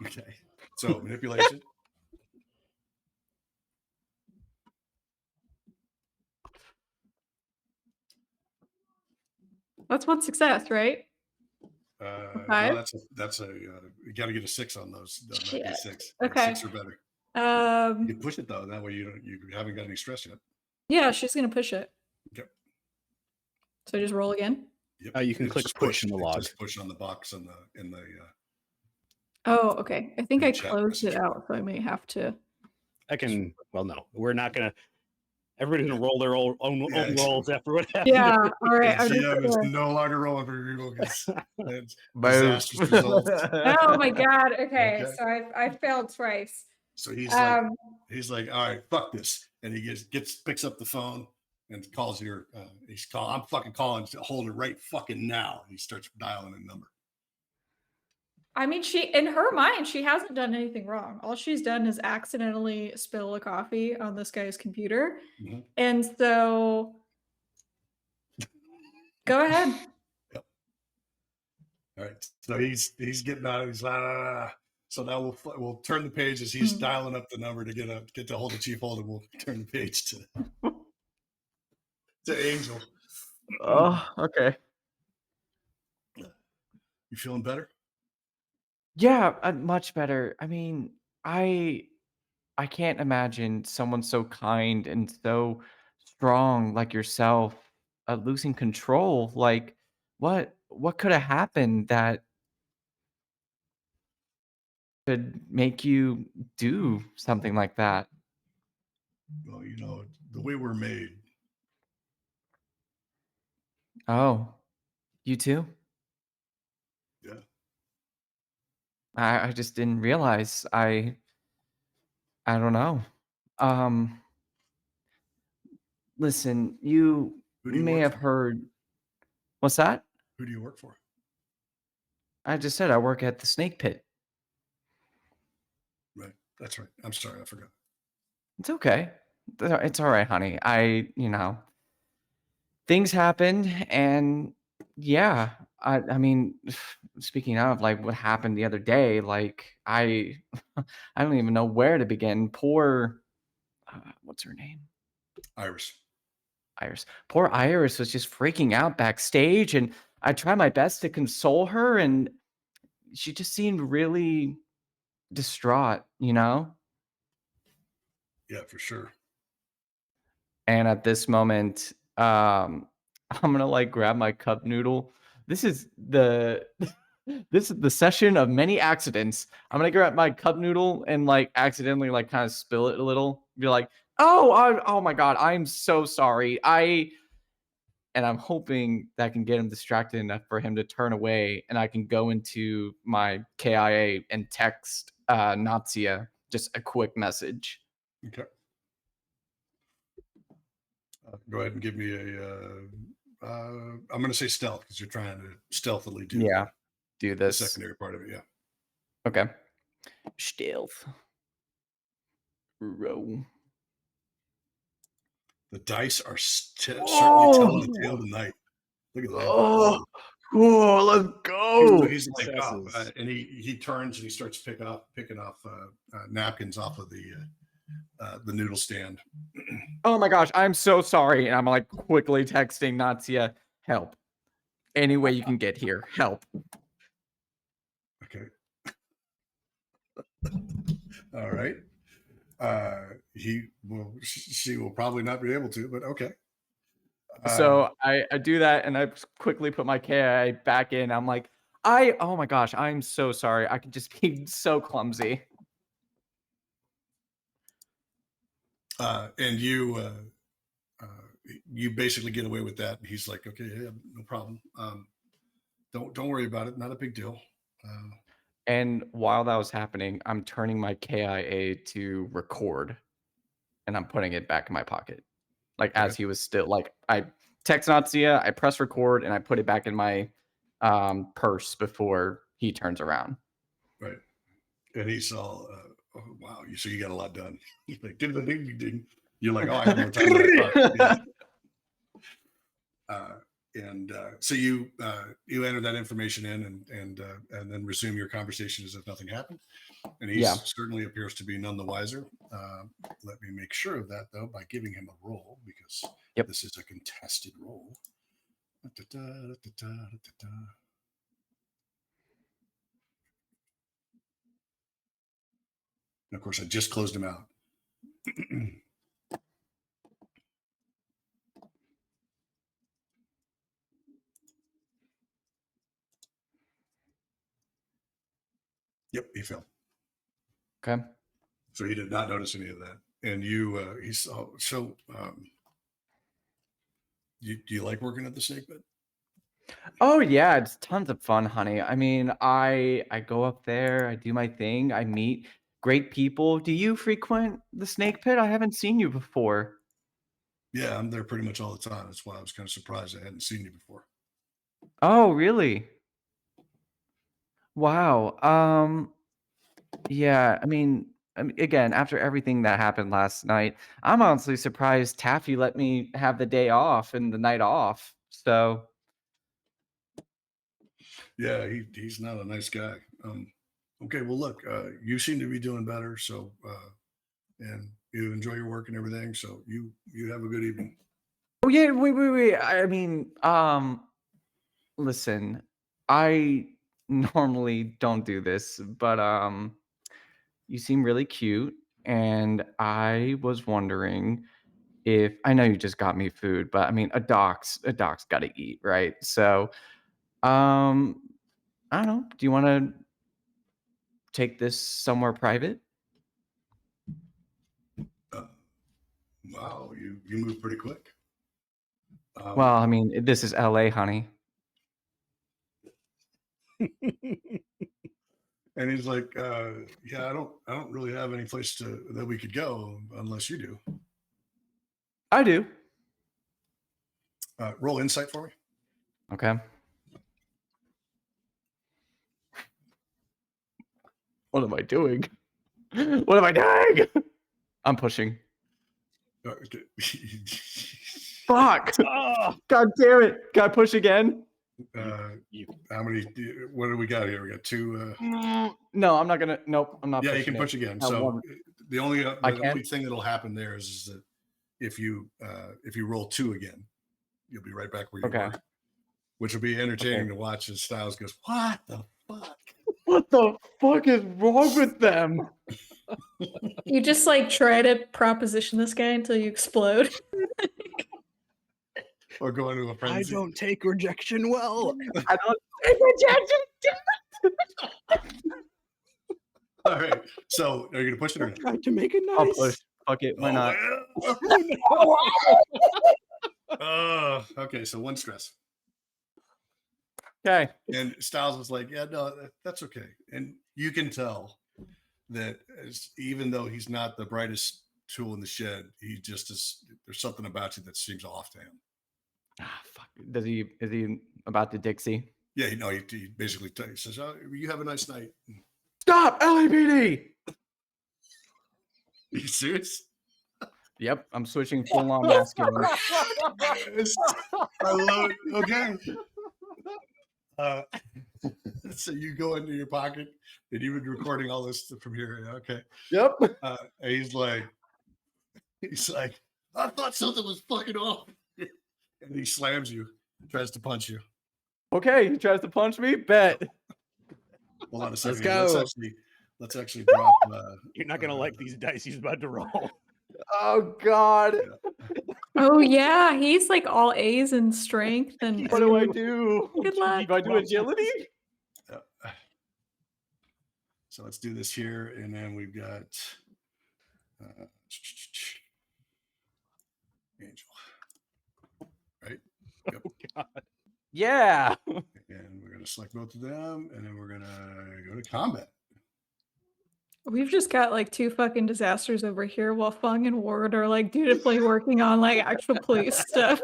Okay. So manipulation. That's one success, right? No, that's a you got to get a 6 on those. Shit. D6. Okay. 6 or better. You Um, can push it though. That way you haven't got any stress yet. yeah, she's gonna push it. Okay. So just roll again. Yep. You can It's click just push in the log. Just push on the box in the Oh, okay. I think in I the chat closed it message. out, so I may have to. Well, no, we're not gonna. Everybody's gonna roll their own Yeah, rolls after what happened. Yeah, all right. The I'm just GM is gonna- no longer rolling for people because it's Boom. disastrous results. Oh my god. Okay, Okay. so I failed twice. So he's Um, like, all right, fuck this, and he picks up the phone and calls your. I'm fucking calling Holder right fucking now. He starts dialing a number. I mean, in her mind, she hasn't done anything wrong. All she's done is accidentally spill a coffee on this guy's computer. Mm-hmm. And so go ahead. Yep. All right. So he's getting out. He's So now we'll turn the page as he's dialing up the number to get to hold of Chief Holden. We'll turn the page to Angel. Oh, okay. You feeling better? Yeah, much better. I mean, I can't imagine someone so kind and so strong like yourself losing control. Like, what could have happened that could make you do something like that? Well, the way we're made. Oh, you too? Yeah. I just didn't realize. I don't know. Listen, you Who do you may work have for? heard. What's that? Who do you work for? I just said I work at the Snake Pit. Right. That's right. I'm sorry, I forgot. It's okay. It's all right, honey. Things happened, and yeah, I mean, speaking of like what happened the other day, like I don't even know where to begin. Poor, what's her name? Iris. Poor Iris was just freaking out backstage, and I tried my best to console her, and she just seemed really distraught, Yeah, for sure. And at this moment, I'm gonna like grab my cup noodle. This is the session of many accidents. I'm gonna grab my cup noodle and like accidentally like kind of spill it a little. Be like, oh my god, I'm so sorry. And I'm hoping that can get him distracted enough for him to turn away, and I can go into my KIA and text Nastya just a quick message. Okay. Go ahead and give me a. I'm going to say stealth because you're trying to stealthily do. Yeah. do the this. secondary part of it. Yeah. Okay. Stealth. Row. The dice are certainly telling the tale tonight. Look at that. Oh, let's So go. he's like, Successes. and he turns and he starts picking off napkins off of the noodle stand. Oh my gosh, I'm so sorry. And I'm like quickly texting Nastya, help. Any way you can get here, help. Okay. All right. She will probably not be able to, but okay. So I do that and I quickly put my KI back in. I'm like, oh my gosh, I'm so sorry. I can just be so clumsy. And you basically get away with that. And he's like, okay, yeah, no problem. Don't worry about it. Not a big deal. And while that was happening, I'm turning my KIA to record and I'm putting it back in my pocket. Like as he was still like, I text Nastya, I press record and I put it back in my purse before he turns around. Right. And he saw, oh, wow, so you got a lot done. He's like, ding, ding, ding, ding. You're like, oh, I have more time than I thought. Yeah. So you enter that information in and then resume your conversation as if nothing happened. And he certainly appears to be none the wiser. Let me make sure of that though by giving him a roll because this is a contested roll. And of course, I just closed him out. Yep, he failed. Okay. So he did not notice any of that. And he saw. So, do you like working at the snake pit? Oh yeah, it's tons of fun, honey. I mean, I go up there, I do my thing, I meet great people. Do you frequent the snake pit? I haven't seen you before. Yeah, I'm there pretty much all the time. That's why I was kind of surprised I hadn't seen you before. Oh, really? Wow. Yeah, I mean, again, after everything that happened last night, I'm honestly surprised Taffy let me have the day off and the night off. So, Yeah, he's not a nice guy. Okay, well, look, you seem to be doing better. So, and you enjoy your work and everything. So you have a good evening. oh yeah, wait. I mean, listen, I normally don't do this, but you seem really cute, and I was wondering if I know you just got me food, but I mean, a doc's got to eat, right? So, um, I don't know. Do you want to take this somewhere private? Wow, you move pretty quick. Well, I mean, this is LA, honey. And he's like, yeah, I don't really have any place that we could go unless you do. I do. Roll insight for me. Okay. What am I doing? What am I doing? I'm pushing. Okay. Fuck. Oh, God damn it. Can I push again? How many? What do we got here? We got two. No, I'm not gonna. Nope, I'm not. Yeah, you can push again. So one. the only thing that'll happen there is that if you roll 2 again, you'll be right back where you were, which will be entertaining to watch as Styles goes, "What the fuck? What the fuck is wrong with them?" You just like try to proposition this guy until you explode. Or go into a frenzy. I don't take rejection well. I don't take rejection. All right. So are you gonna push it or not? Tried to make it nice. I'll push. Fuck it. Why not? Okay. So 1 stress. Okay. And Styles was like, "Yeah, no, that's okay." And you can tell that even though he's not the brightest tool in the shed, he just is. There's something about you that seems off to him. Ah, fuck. Is he about to Dixie? Yeah, he basically he says, "Oh, you have a nice night." Stop, LAPD! Are you serious? Yep, I'm switching full on masculine. Yes. I love it. Okay. So you go into your pocket and you've been recording all this from here. Okay. Yep. And he's like, I thought something was fucking off. And he slams you, tries to punch you. Okay, he tries to punch me. Bet. Hold on a second. Let's go. Let's actually drop. You're not gonna like these dice he's about to roll. Oh God. Oh yeah, he's like all A's in strength and What do I do? Good luck. Do I do agility? So let's do this here, and then we've got Angel, right? Yep. Oh God. Yeah. And we're gonna select both of them, and then we're gonna go to combat. we've just got like two fucking disasters over here while Feng and Ward are like dutifully working on like actual police stuff.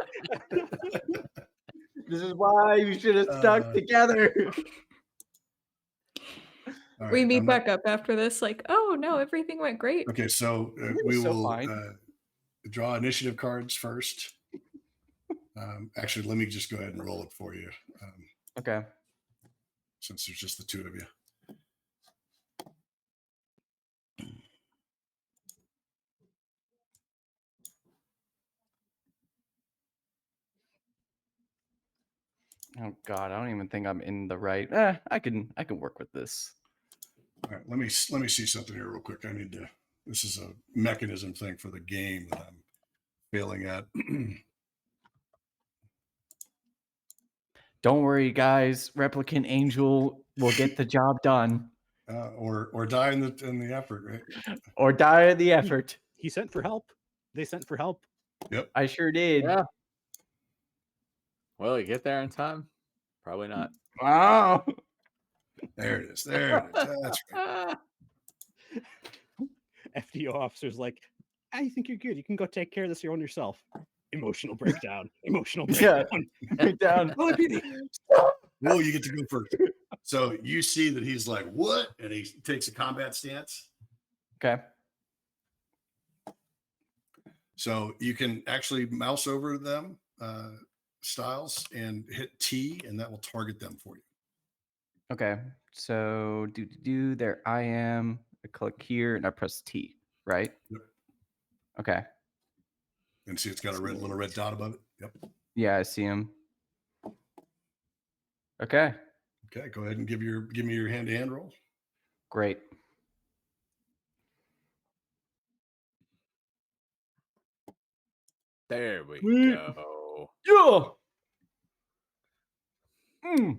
This is why you should have stuck together. All We right, meet I'm not- back up after this, like, oh no, everything went great. Okay, so Everything's we so will fine. draw initiative cards first. Actually, let me just go ahead and roll it for you, Okay. since there's just the two of you. Oh God, I don't even think I'm in the right. I can work with this. All right, let me see something here real quick. I need to. This is a mechanism thing for the game that I'm failing at. Don't worry, guys. Replicant Angel will get the job done, Or die in the effort, right? or die in the effort. He sent for help. They sent for help. Yep. I sure did. Yeah. Will he get there in time? Probably not. Wow. There it is. There it is. That's right. FDO officer's like, I think you're good. You can go take care of this on yourself. Emotional breakdown. Emotional Yeah. breakdown. Down. Well, you get to go first. So you see that he's like, what? And he takes a combat stance. Okay. So you can actually mouse over them, styles, and hit T, and that will target them for you. Okay. So there I am. I click here and I press T, right? Yep. Okay. And see, it's got a little red dot above it. Yep. Yeah, I see him. Okay. Okay, go ahead and give me your hand-to-hand roll. Great. There we Sweet. go. Yeah. Mm.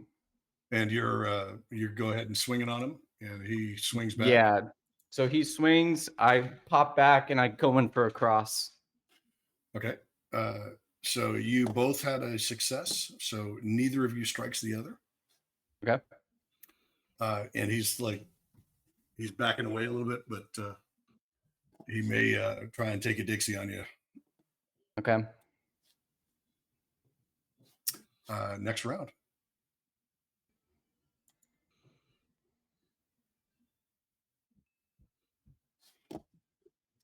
And you go ahead and swing it on him, and he swings back. Yeah. So he swings, I pop back, and I go in for a cross. Okay. So you both had a success. So neither of you strikes the other. Okay. And he's backing away a little bit, but he may try and take a Dixie on you. Okay. Next round.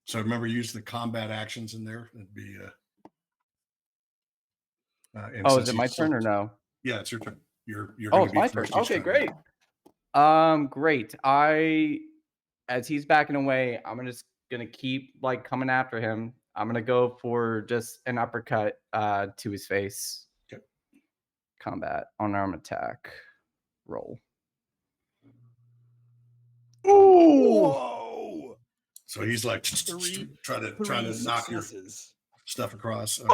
So remember, use the combat actions in there. It'd be. Oh, is it my turn or no? Yeah, it's your turn. You're. Oh, gonna it's be my turn. first each Okay, time. great. Great. As he's backing away, I'm just gonna keep coming after him. I'm gonna go for just an uppercut to his face. Okay. Combat unarmed attack. Roll. Ooh! Whoa! So he's like trying to knock your stuff across. You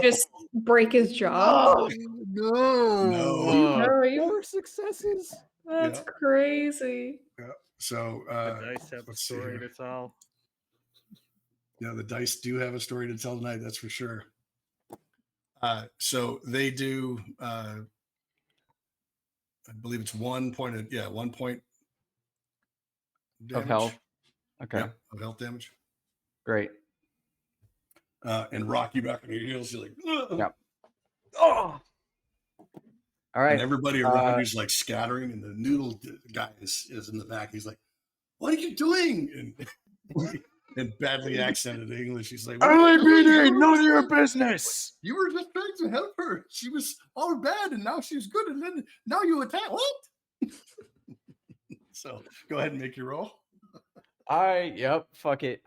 just break his jaw. No. No, you Four successes. That's Yeah. crazy. So The dice have a let's see story here. to tell. Yeah, the dice do have a story to tell tonight. That's for sure. So they do. I believe it's 1 point. 1 point damage. Of health. Okay. Yeah, of health damage. Great. And rock you back on your heels. You're like, ugh. Yep. Oh. All right. And everybody around you is like scattering, and the noodle guy is in the back. He's like, "What are you doing?" And in badly accented English, he's like, LAPD, none of your business. You were just trying to help her. She was all bad, and now she's good, and then now you attack. What? So go ahead and make your roll. Yep, fuck it.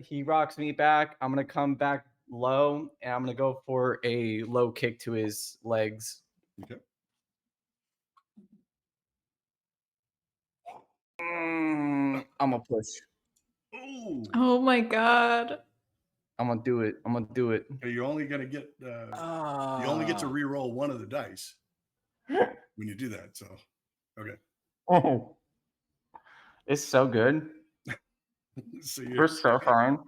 He rocks me back. I'm gonna come back low, and I'm gonna go for a low kick to his legs. Okay. I'm gonna push. Ooh. Oh my god. I'm gonna do it. I'm gonna do it. You're only gonna get you only get to re-roll one of the dice when you do that. So okay. Oh, it's so good. So We're so fine.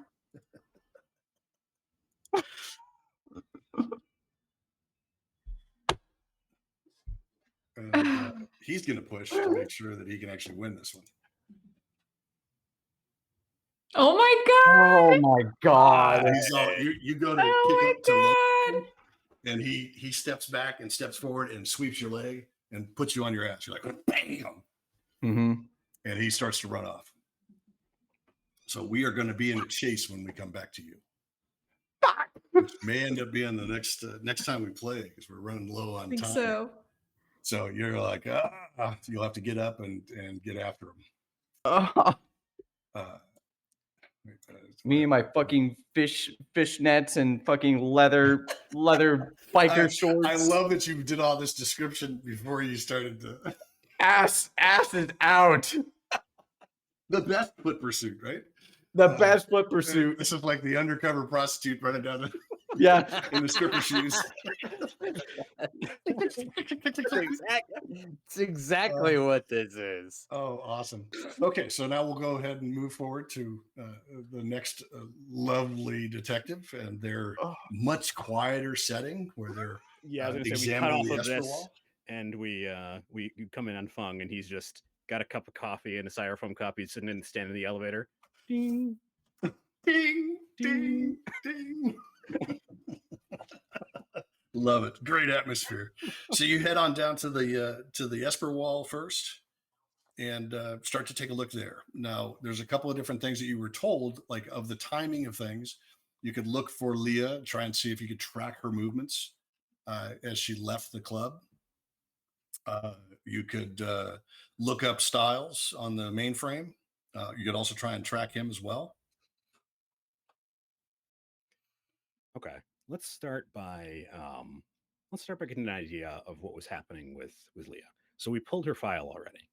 He's gonna push to make sure that he can actually win this one. Oh my god. Oh my god. He's all, you go to Oh kick my up to low, god. and he steps back and steps forward and sweeps your leg and puts you on your ass. You're like, bam! Mm-hmm. And he starts to run off. So we are going to be in a chase when we come back to you. Which may end up being the next time we play because we're running low on I think time. so. You're like, you'll have to get up and get after him. Me and my fucking fish nets and fucking leather biker shorts. I love that you did all this description before you started to ass is out. The best foot pursuit, right? The best foot pursuit. This is like the undercover prostitute running down in the stripper shoes. It's exactly what this is. Oh, awesome. Okay, so now we'll go ahead and move forward to the next lovely detective and their much quieter setting where they're I was gonna say we cut off of this, and we come in on Feng, and he's just got a cup of coffee and a styrofoam cup. He's standing in the elevator. Ding, ding, ding, ding. Love it. Great atmosphere. So you head on down to the Esper wall first and start to take a look there. Now, there's a couple of different things that you were told, like of the timing of things. You could look for Leah, try and see if you could track her movements as she left the club. You could look up Styles on the mainframe. You could also try and track him as well. Okay, let's start by getting an idea of what was happening with Leah. So we pulled her file already.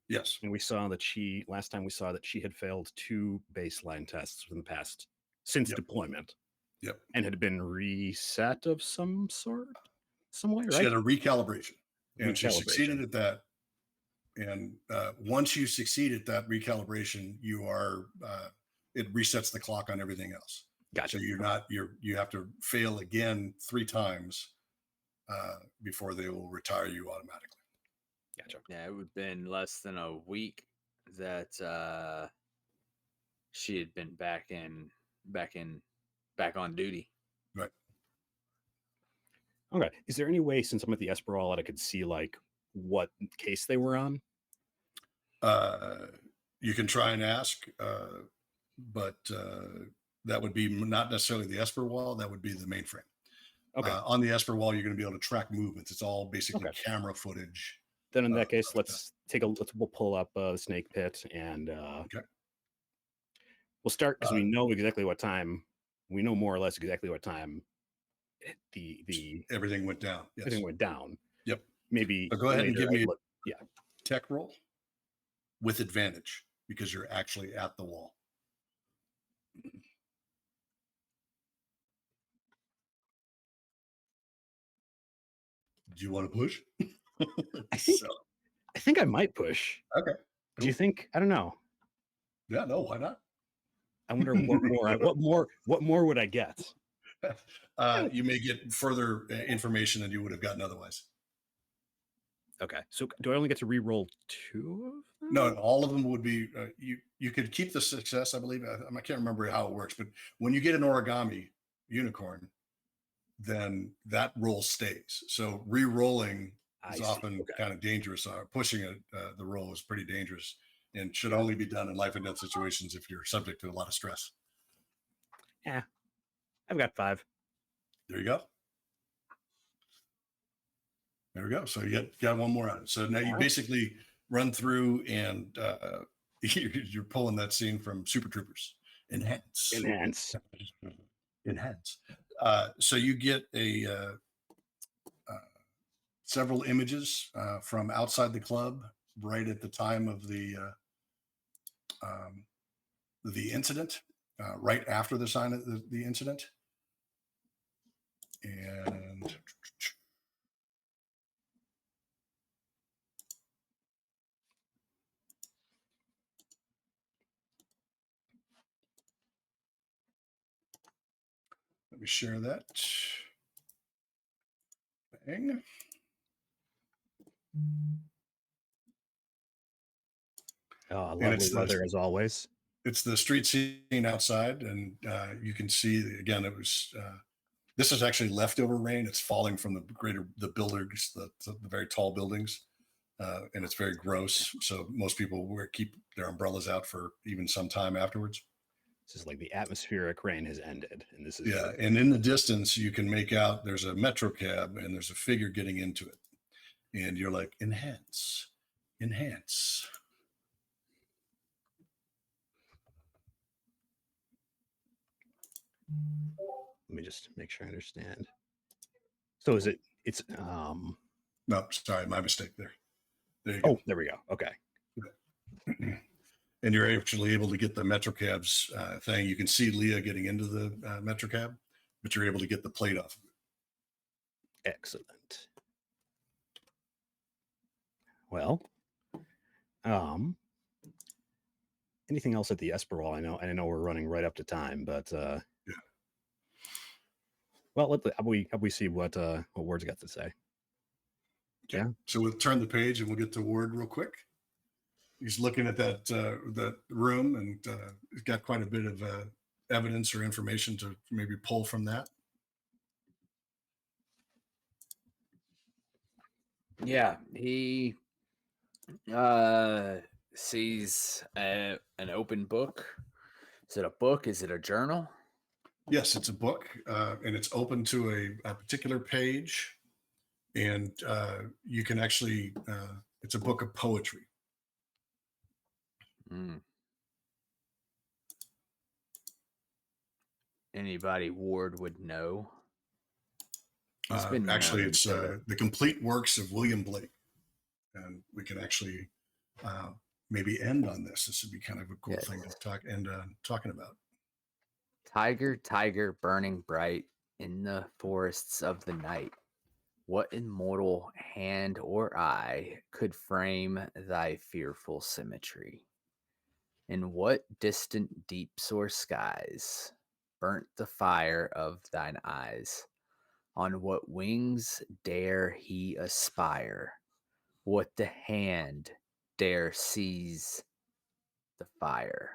Yes, and we saw that last time we saw that she had failed 2 baseline tests in the past since deployment. Yep, and had been reset of some way. Right? She had a recalibration, and she succeeded at that. And once you succeed at that recalibration, you are it resets the clock on everything else. Gotcha. So you have to fail again 3 times before they will retire you automatically. Gotcha. Yeah, it would have been less than a week that she had been back on duty. Right. Okay. Is there any way, since I'm at the Esperal, that I could see like what case they were on? You can try and ask, but that would be not necessarily the Esper wall. That would be the mainframe. Okay. On the Esper wall, you're going to be able to track movements. It's all basically camera footage. Then in that case, we'll pull up the snake pit and we'll start because we know exactly what time. We know more or less exactly what time the everything went down. Yes. Everything went down. Yep. Maybe. So go ahead and give me a tech roll with advantage because you're actually at the wall. Do you want to push? I think I might push. Okay. Cool. Do you think? I don't know. Yeah, no, why not? I wonder what more would I get? You may get further information than you would have gotten otherwise. Okay. So do I only get to re-roll 2 of them? No, all of them would be you could keep the success, I believe. I can't remember how it works, but when you get an origami unicorn, then that roll stays. So re-rolling is often kind of dangerous. Pushing the roll is pretty dangerous and should only be done in life and death situations if you're subject to a lot of stress. Yeah, I've got 5. There you go. There we go. So you got one more on. So now you basically run through and you're pulling that scene from Super Troopers. Enhance. So you get several images from outside the club right at the time of the incident, right after the sign of the incident. And let me share that. Feng. Lovely weather as always. It's the street scene outside, and you can see again. It was this is actually leftover rain. It's falling from the buildings, the very tall buildings, and it's very gross. So most people keep their umbrellas out for even some time afterwards. This is like the atmospheric rain has ended, and this is And in the distance you can make out there's a metro cab and there's a figure getting into it, and you're like, enhance. Let me just make sure I understand. So it's No, sorry, my mistake there. There you go. Oh, there we go. Okay. And you're actually able to get the Metrocab's thing. You can see Leah getting into the Metrocab, but you're able to get the plate off of it. Excellent. Well, anything else at the Esperwall? I know we're running right up to time, but yeah. Well, how we see what Ward's got to say. Okay. Yeah. So we'll turn the page and we'll get to Ward real quick. He's looking at that room, and he's got quite a bit of evidence or information to maybe pull from that. Yeah, he sees an open book. Is it a book? Is it a journal? Yes, it's a book, and it's open to a particular page, and you can actually, it's a book of poetry. Anybody Ward would know? Actually, it's the complete works of William Blake, and we can actually maybe end on this. This would be kind of a cool thing to talking about. Tiger, tiger, burning bright in the forests of the night, what immortal hand or eye could frame thy fearful symmetry? In what distant deep source skies burnt the fire of thine eyes? On what wings dare he aspire? What the hand dare seize the fire?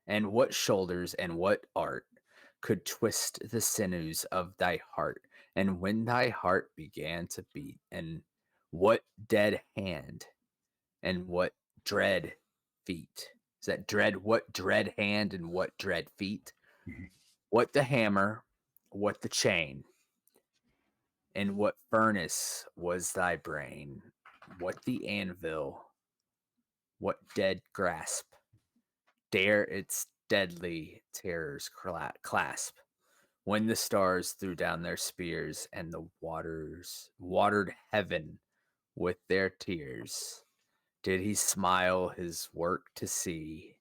And what shoulders and what art could twist the sinews of thy heart? And when thy heart began to beat, and what dead hand and what dread feet? Is that dread? What dread hand and what dread feet? Mm-hmm. What the hammer, what the chain, and what furnace was thy brain? What the anvil, what dead grasp dare its deadly terrors clasp? When the stars threw down their spears and the waters watered heaven with their tears, did he smile his work to see?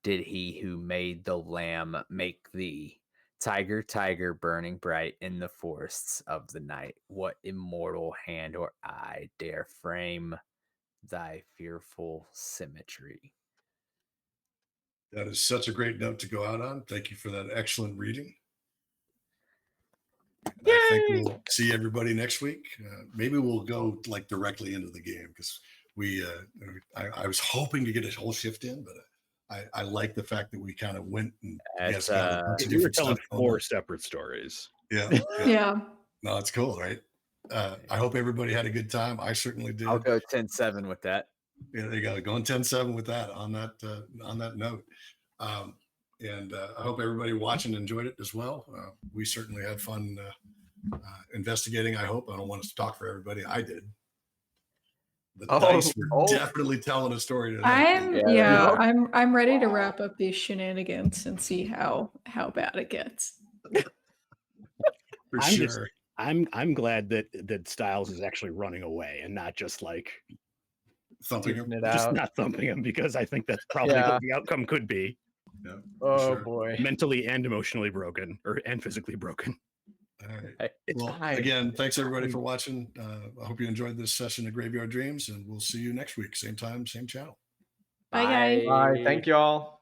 Did he who made the lamb make thee? Tiger, tiger, burning bright in the forests of the night, what immortal hand or eye dare frame thy fearful symmetry? That is such a great note to go out on. Thank you for that excellent reading. I think we'll see everybody next week. Maybe we'll go like directly into the game, because I was hoping to get a whole shift in, but I like the fact that we kind of went and you were telling 4 separate stories. Yeah. Yeah. No, it's cool, right? I hope everybody had a good time. I certainly did. I'll go 10-7 with that. Yeah, there you go. Going 10-7 with that on that note. And I hope everybody watching enjoyed it as well. We certainly had fun investigating. I hope. I don't want us to talk for everybody. I did. The dice were definitely telling a story today. I'm ready to wrap up these shenanigans and see how bad it gets. For sure. I'm glad that Styles is actually running away and not just like thumping him. Not thumping him, because I think that's probably what the outcome could be. Yeah, oh boy. Mentally and emotionally broken, and physically broken. All right. Well, again, thanks everybody for watching. I hope you enjoyed this session of Graveyard Dreams, and we'll see you next week. Same time, same channel. Bye, guys. Bye. Thank y'all.